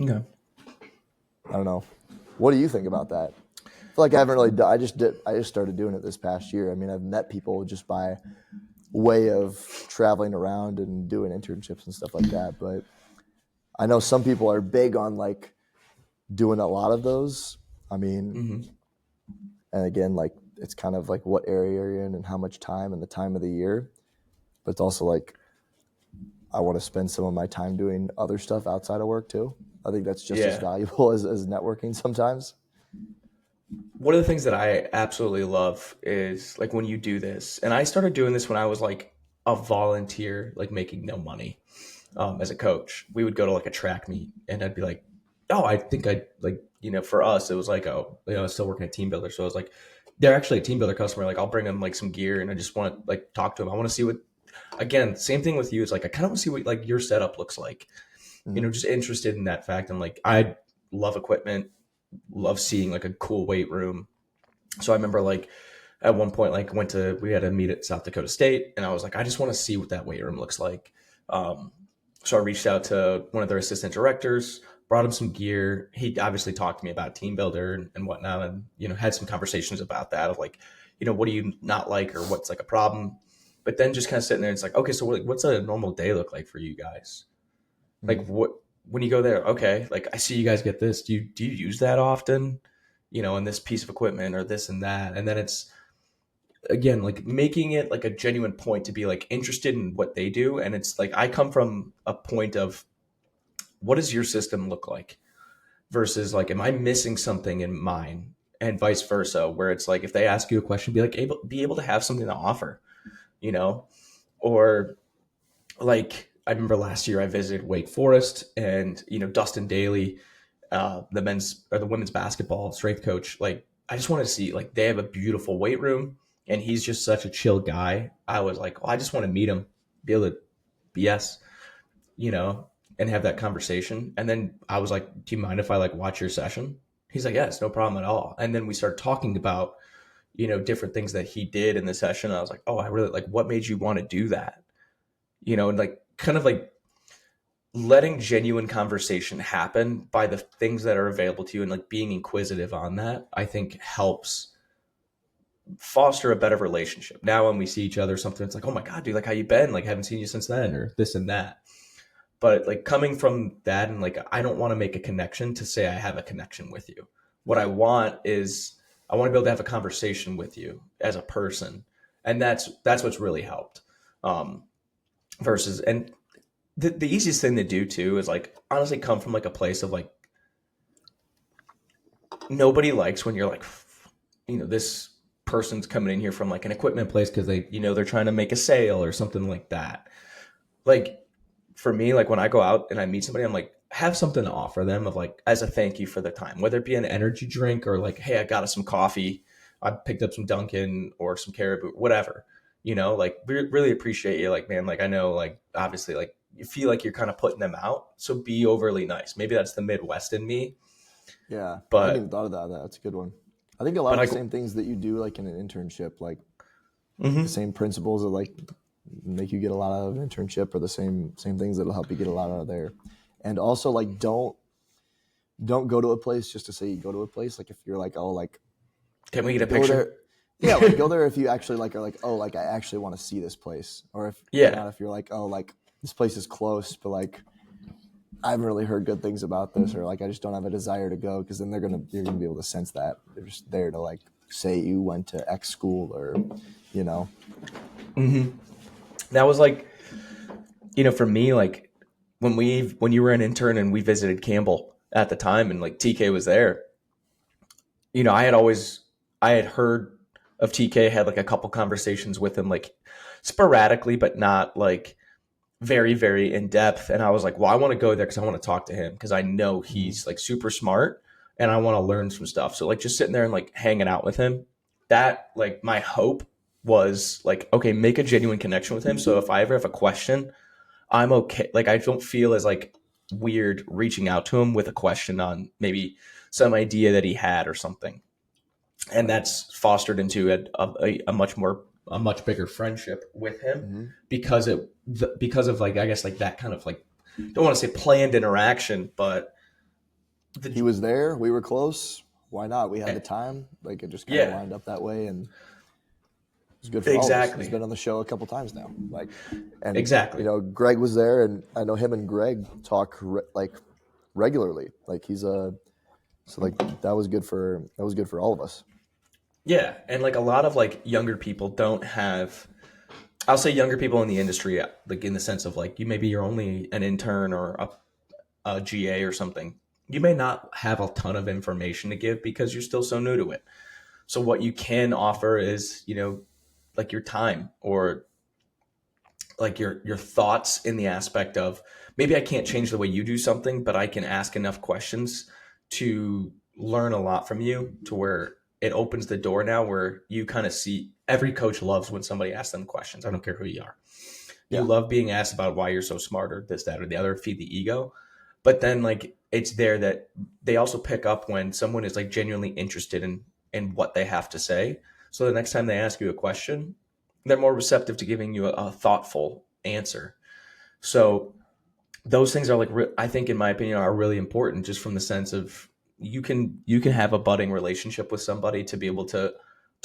Okay. I don't know. What do you think about that? I feel like I haven't really I just started doing it this past year. I mean, I've met people just by way of traveling around and doing internships and stuff like that. But I know some people are big on like doing a lot of those. I mean, and again, like it's kind of like what area you're in and how much time and the time of the year. But it's also like I want to spend some of my time doing other stuff outside of work too. I think that's just as valuable as networking sometimes. One of the things that I absolutely love is like when you do this, and I started doing this when I was like a volunteer, like making no money as a coach. We would go to like a track meet and I'd be like, oh, I think I'd like, for us, it was like, oh, I was still working at Team Builder. So I was like, they're actually a Team Builder customer. Like I'll bring them like some gear and I just want to like talk to them. I want to see what, again, same thing with you. It's like, I kind of want to see what like your setup looks like, just interested in that fact. And like, I love equipment, love seeing like a cool weight room. So I remember like at one point, like we had a meet at South Dakota State and I was like, I just want to see what that weight room looks like. So I reached out to one of their assistant directors, brought him some gear. He obviously talked to me about Team Builder and whatnot, and had some conversations about that of like, what do you not like or what's like a problem. But then just kind of sitting there, it's like, okay, so what's a normal day look like for you guys? Like what when you go there, okay, like I see you guys get this. Do you use that often? In this piece of equipment or this and that, and then it's again like making it like a genuine point to be like interested in what they do, and it's like I come from a point of what does your system look like versus like am I missing something in mine, and vice versa, where it's like if they ask you a question, be able to have something to offer, or like I remember last year I visited Wake Forest and Dustin Daly, the women's basketball strength coach. Like I just wanted to see like they have a beautiful weight room and he's just such a chill guy. I was like, I just want to meet him, be able to BS, and have that conversation. And then I was like, do you mind if I like watch your session? He's like, yes, no problem at all. And then we started talking about, different things that he did in the session. I was like, oh, I really like, what made you want to do that? And like kind of like letting genuine conversation happen by the things that are available to you and like being inquisitive on that, I think helps foster a better relationship. Now when we see each other, something it's like, oh my God, dude, like how you been? Like haven't seen you since then or this and that. But like coming from that and like, I don't want to make a connection to say I have a connection with you. What I want is I want to be able to have a conversation with you as a person. And that's what's really helped. Versus, and the easiest thing to do too is like honestly come from like a place of like nobody likes when you're like this person's coming in here from like an equipment place because they they're trying to make a sale or something like that. Like for me, like when I go out and I meet somebody, I'm like, have something to offer them of like as a thank you for their time, whether it be an energy drink or like, hey, I got us some coffee, I picked up some Dunkin' or some Caribou, whatever. Like really appreciate you. Like, man, like I know, like obviously, like you feel like you're kind of putting them out, so be overly nice. Maybe that's the Midwest in me, Yeah, I hadn't even but thought of that. That's a good one. I think a lot but of I, the same things that you do like in an internship, like the mm-hmm, same principles that like make you get a lot out of an internship, or the same things that'll help you get a lot out of there. And also like don't go to a place just to say you go to a place. Like if you're like, oh, like can we get a go picture? there, yeah, like go there if you actually like are like, oh, like I actually want to see this place. Or if Yeah. not, if you're like, oh, like this place is close, but like I haven't really heard good things about this, or like I just don't have a desire to go, because then you're gonna be able to sense that they're just there to like say you went to X school, or you know. Mm-hmm. That was like, for me, like when you were an intern and we visited Campbell at the time and like TK was there, I had heard of TK, had like a couple conversations with him, like sporadically, but not like very, very in depth. And I was like, well, I want to go there because I want to talk to him because I know Mhm. he's like super smart and I want to learn some stuff. So like just sitting there and like hanging out with him, that like my hope was like, okay, make a genuine connection with him. So if I ever have a question, I'm okay. Like I don't feel as like weird reaching out to him with a question on maybe some idea that he had or something. And Right. that's fostered into a much bigger friendship with him Hmm. because of like I guess like that kind of like don't want to say planned interaction, but He the was there. We were close. Why not? We had the eh, time. Like it just kind of yeah, lined up that way, and it's good for all of us. He's exactly, been on the show a couple times now. Like, and exactly. Greg was there, and I know him and Greg talk like regularly. Like he's a so like that was good for all of us. Yeah, and like a lot of like younger people don't have. I'll say younger people in the industry, like in the sense of like you maybe you're only an intern or a GA or something. You may not have a ton of information to give because you're still so new to it. So what you can offer is, like your time or like your thoughts in the aspect of maybe I can't change the way you do something, but I can ask enough questions to learn a lot from you to where it opens the door now where you kind of see every coach loves when somebody asks them questions. I don't care who you are. You Yeah, love being asked about why you're so smart or this, that, or the other, feed the ego. But then like it's there that they also pick up when someone is like genuinely interested in what they have to say. So the next time they ask you a question, they're more receptive to giving you a thoughtful answer. So those things are like I think in my opinion are really important just from the sense of you can have a budding relationship with somebody to be able to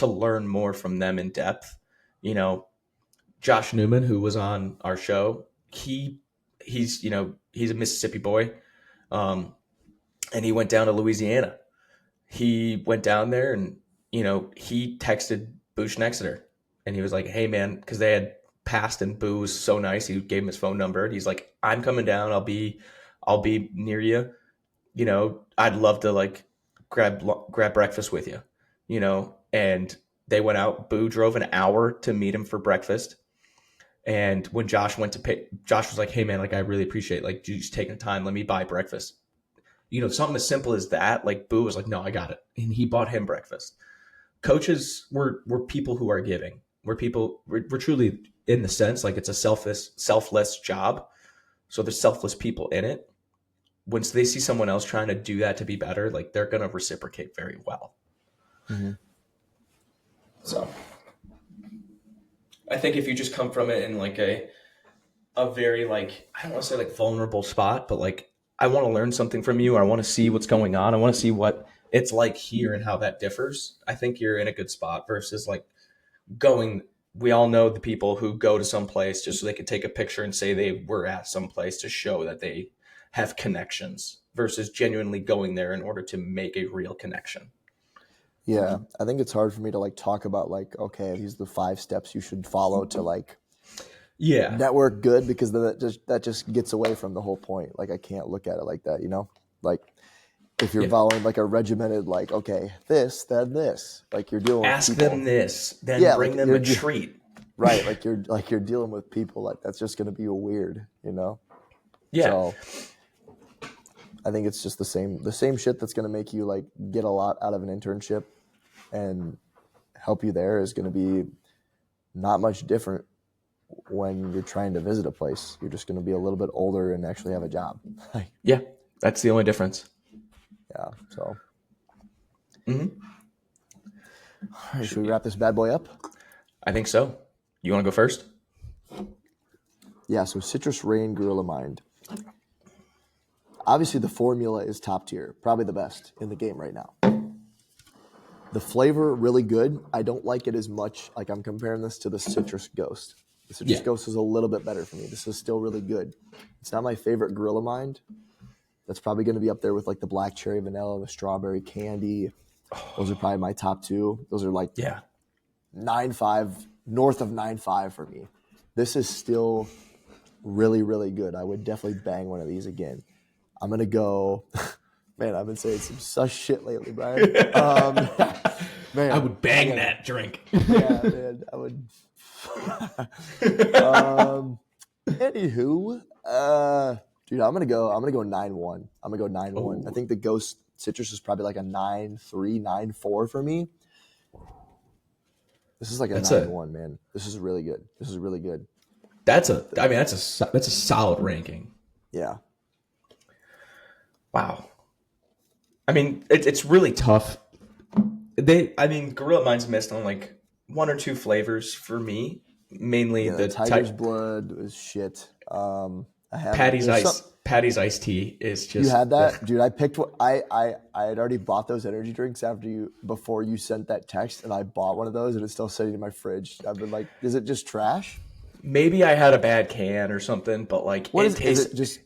learn more from them in depth. You know, Josh Newman, who was on our show, he's a Mississippi boy, um, and he went down to Louisiana. He went down there and he texted Boo Schneexeter, and he was like, "Hey man," because they had passed and Boo was so nice. He gave him his phone number. And he's like, "I'm coming down. I'll be near you. I'd love to like grab breakfast with you. And they went out. Boo drove an hour to meet him for breakfast. And when Josh went to pay, Josh was like, "Hey man, like I really appreciate like you just taking time. Let me buy breakfast." Something as simple as that. Like Boo was like, "No, I got it," and he bought him breakfast. Coaches were people who are giving. We're truly in the sense like it's a selfless job. So there's selfless people in it. Once they see someone else trying to do that to be better, like they're gonna reciprocate very well. hmm So I think if you just come from it in like a very like I don't want to say like vulnerable spot, but like I want to learn something from you. Or I want to see what's going on. I want to see what it's like here and how that differs. I think you're in a good spot versus like going. We all know the people who go to some place just so they can take a picture and say they were at some place to show that they have connections versus genuinely going there in order to make a real connection. Yeah, I think it's hard for me to like talk about like, okay, these are the 5 steps you should follow to like Yeah. network good, because then that just gets away from the whole point. Like I can't look at it like that, you know? Like if you're Yeah. following like a regimented, like, okay, this, then this, like you're dealing with Ask them people. this, then Yeah, bring like them a treat. right, like you're dealing with people, like that's just gonna be weird, you know? Yeah. So I think it's just the same shit that's going to make you like get a lot out of an internship and help you there is going to be not much different when you're trying to visit a place. You're just going to be a little bit older and actually have a job. Yeah. That's the only difference. Yeah. So, Mm-hmm. all right, should we wrap this bad boy up? I think so. You want to go first? Yeah. So Citrus Rain Gorilla Mind. Obviously, the formula is top tier, probably the best in the game right now. The flavor, really good. I don't like it as much. Like I'm comparing this to the Citrus Ghost. The Citrus Ghost is a little bit better for me. This is still really good. It's not my favorite Gorilla Mind. That's probably going to be up there with like the black cherry vanilla, the strawberry candy. Those are probably my top two. Those are like 9.5, north of 9.5 for me. This is still really, really good. I would definitely bang one of these again. I'm going to go, man, I've been saying some such shit lately, Brian. Man, I would bang that drink. Yeah, man, I would. Anywho, dude, I'm gonna go 9-1. I'm gonna go 9-1. I think the Ghost Citrus is probably like a 9-3, 9-4 for me. This is like a 9-1, man. This is really good. This is really good. That's a solid ranking. Yeah. Wow. I mean, it's really tough. Gorilla Mind's missed on like one or two flavors for me. Mainly the Tiger's Blood is shit. Patty's iced tea is just. You had that, dude. I picked. I had already bought those energy drinks before you sent that text, and I bought one of those, and it's still sitting in my fridge. I've been like, is it just trash? Maybe I had a bad can or something, but like is it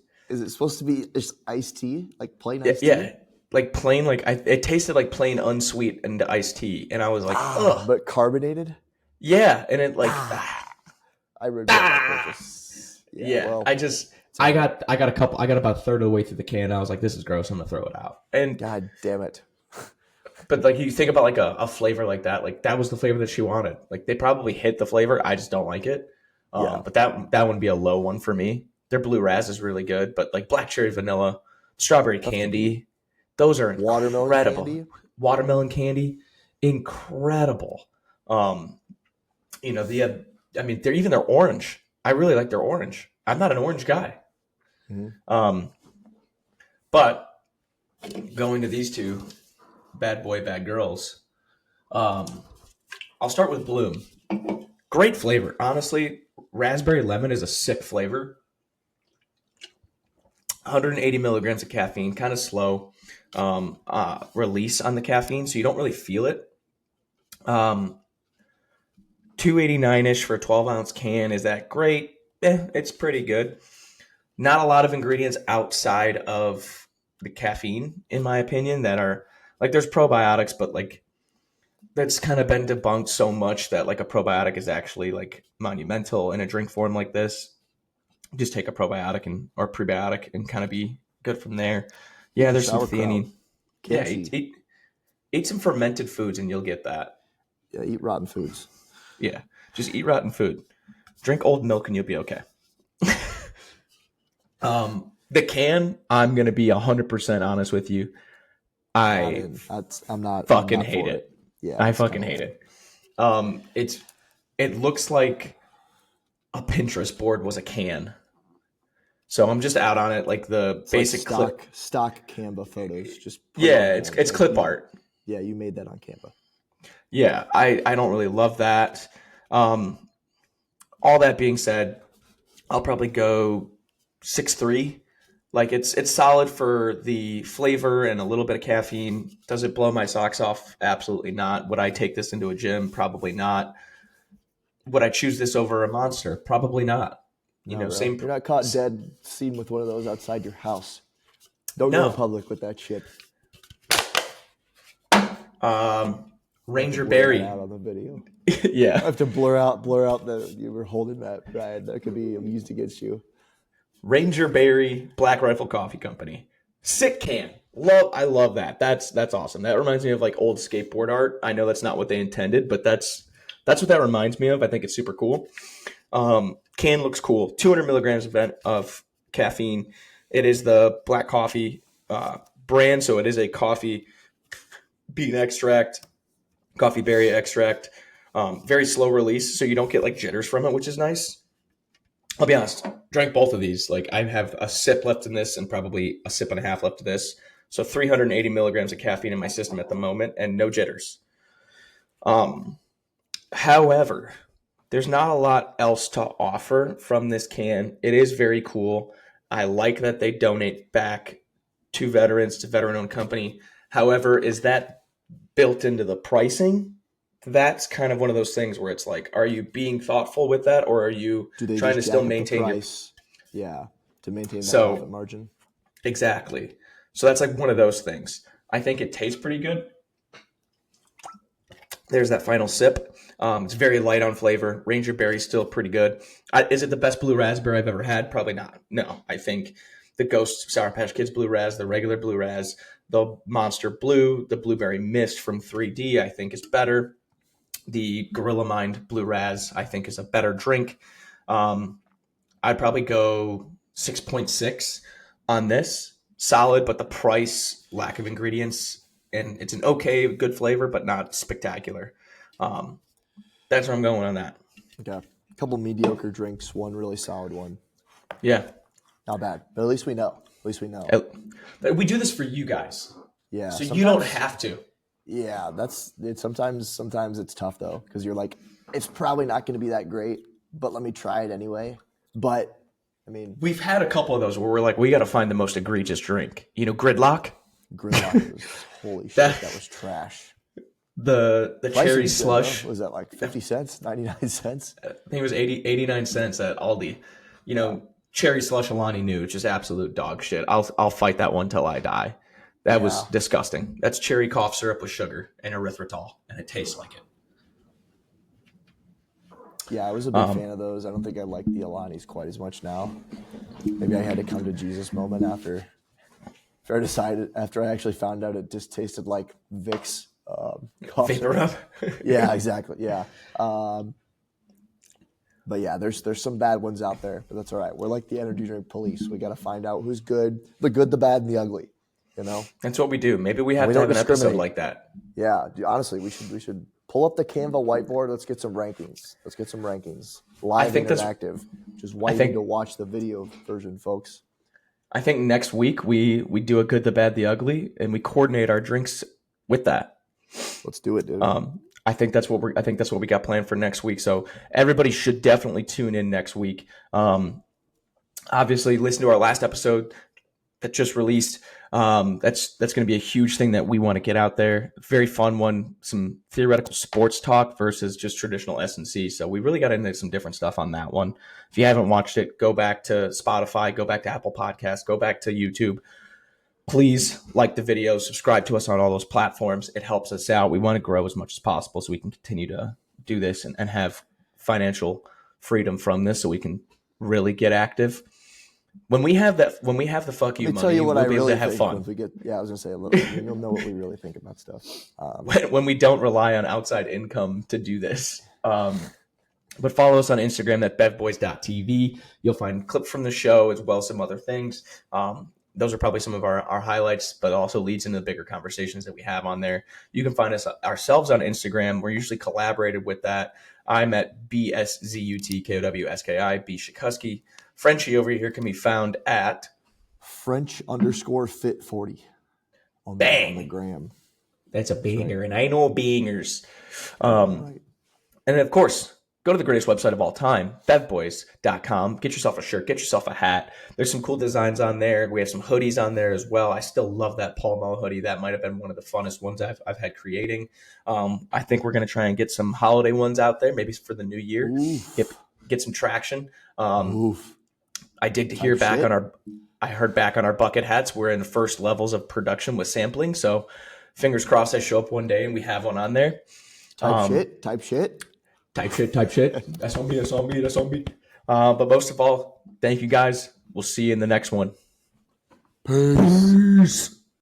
supposed to be just iced tea, like plain iced tea? Yeah, like plain, like it tasted like plain unsweetened iced tea, and I was like, ugh. But carbonated. Yeah, and it like. I regret my purchase. Yeah, I got about a third of the way through the can. And I was like, this is gross. I'm gonna throw it out. And God damn it. But like you think about like a flavor like that was the flavor that she wanted. Like they probably hit the flavor. I just don't like it. But that would be a low one for me. Their blue raz is really good, but like black cherry vanilla, strawberry candy, those are incredible. Watermelon candy, incredible. They're orange. I really like their orange. I'm not an orange guy. Mm-hmm. But going to these two, bad boy, bad girls. I'll start with Bloom. Great flavor. Honestly, raspberry lemon is a sick flavor. 180 milligrams of caffeine, kind of slow release on the caffeine, so you don't really feel it. 289-ish for a 12-ounce can. Is that great? It's pretty good. Not a lot of ingredients outside of the caffeine, in my opinion, that are like there's probiotics, but like that's kind of been debunked so much that like a probiotic is actually like monumental in a drink form like this. Just take a probiotic or prebiotic and kind of be good from there. Yeah, there's some theanine. Yeah, eat some fermented foods and you'll get that. Yeah, eat rotten foods. Yeah, just eat rotten food. Drink old milk and you'll be okay. The can, I'm gonna be 100% honest with you. I'm not fucking hate it. Yeah, I fucking hate it. It looks like a Pinterest board was a can. So I'm just out on it, like the it's basic like stock Canva photos. It's clip art. Yeah, you made that on Canva. Yeah, I don't really love that. All that being said, I'll probably go 6.3. Like it's solid for the flavor and a little bit of caffeine. Does it blow my socks off? Absolutely not. Would I take this into a gym? Probably not. Would I choose this over a Monster? Probably not. Same. You're not caught dead seen with one of those outside your house. Don't go in public with that shit. Ranger Berry out on the video. Yeah, I have to blur out that you were holding that, Brian. That could be used against you. Ranger Berry Black Rifle Coffee Company. Sick can. I love that. That's awesome. That reminds me of like old skateboard art. I know that's not what they intended, but that's what that reminds me of. I think it's super cool. Can looks cool. 200 milligrams of caffeine. It is the black coffee brand, so it is a coffee bean extract, coffee berry extract, very slow release, so you don't get like jitters from it, which is nice. I'll be honest, drank both of these. Like I have a sip left in this and probably a sip and a half left of this. So 380 milligrams of caffeine in my system at the moment and no jitters. However, there's not a lot else to offer from this can. It is very cool. I like that they donate back to veterans, to veteran-owned company. However, is that built into the pricing? That's kind of one of those things where it's like, are you being thoughtful with that, or are you trying to still maintain your price? Yeah, to maintain that profit margin. Exactly. So that's like one of those things. I think it tastes pretty good. There's that final sip. It's very light on flavor. Ranger Berry's still pretty good. Is it the best blue raspberry I've ever had? Probably not. No, I think the Ghost Sour Patch Kids Blue Raz, the regular Blue Raz, the Monster Blue, the Blueberry Mist from 3D, I think is better. The Gorilla Mind Blue Raz, I think, is a better drink. I'd probably go 6.6 on this. Solid, but the price, lack of ingredients, and it's an okay, good flavor, but not spectacular. That's where I'm going on that. Okay. A couple mediocre drinks, one really solid one. Yeah. Not bad. But at least we know. We do this for you guys. Yeah. So you don't have to. Yeah, that's it. Sometimes it's tough though, because you're like, it's probably not going to be that great, but let me try it anyway. But I mean, we've had a couple of those where we're like, we got to find the most egregious drink. You know, Gridlock. Gridlock was holy shit. That was trash. The cherry slush was that like 50 cents, 99 cents? I think it was 89 cents at Aldi. You know, cherry slush Alani Nu, just absolute dog shit. I'll fight that one till I die. That was disgusting. That's cherry cough syrup with sugar and erythritol, and it tastes like it. Yeah, I was a big fan of those. I don't think I like the Alanis quite as much now. Maybe I had to come to Jesus moment after I actually found out it just tasted like Vicks Vapor Rub. Yeah, exactly. Yeah. But yeah, there's some bad ones out there, but that's all right. We're like the energy drink police. We got to find out who's good, the bad, and the ugly. You know, that's what we do. Maybe we have to have an episode like that. Yeah, honestly, we should pull up the Canva whiteboard. Let's get some rankings. Live and interactive. Just waiting to watch the video version, folks. I think next week we do a good, the bad, the ugly, and we coordinate our drinks with that. Let's do it, dude. I think that's what we got planned for next week. So everybody should definitely tune in next week. Obviously, listen to our last episode that just released. That's going to be a huge thing that we want to get out there. Very fun one. Some theoretical sports talk versus just traditional S&C. So we really got into some different stuff on that one. If you haven't watched it, go back to Spotify, go back to Apple Podcasts, go back to YouTube. Please like the video, subscribe to us on all those platforms. It helps us out. We want to grow as much as possible so we can continue to do this and have financial freedom from this so we can really get active. When we have the fuck you money, we'll be able to have fun. I was gonna say a little. You'll know what we really think about stuff. When we don't rely on outside income to do this. But follow us on Instagram at bevboys.tv. You'll find clips from the show as well as some other things. Those are probably some of our highlights, but also leads into the bigger conversations that we have on there. You can find us ourselves on Instagram. We're usually collaborated with that. I'm at BSZUTKOWSKI, B Shakusky. Frenchie over here can be found at French_fit40 on the gram. That's a banger, and I know bangers. And of course, go to the greatest website of all time, bevboys.com. Get yourself a shirt, get yourself a hat. There's some cool designs on there. We have some hoodies on there as well. I still love that Pall Mall hoodie. That might have been one of the funnest ones I've had creating. I think we're going to try and get some holiday ones out there, maybe for the new year. Get some traction. I did hear back on I heard back on our bucket hats. We're in the first levels of production with sampling. So fingers crossed I show up one day and we have one on there. Type shit. That's on me. But most of all, thank you guys. We'll see you in the next one. Peace.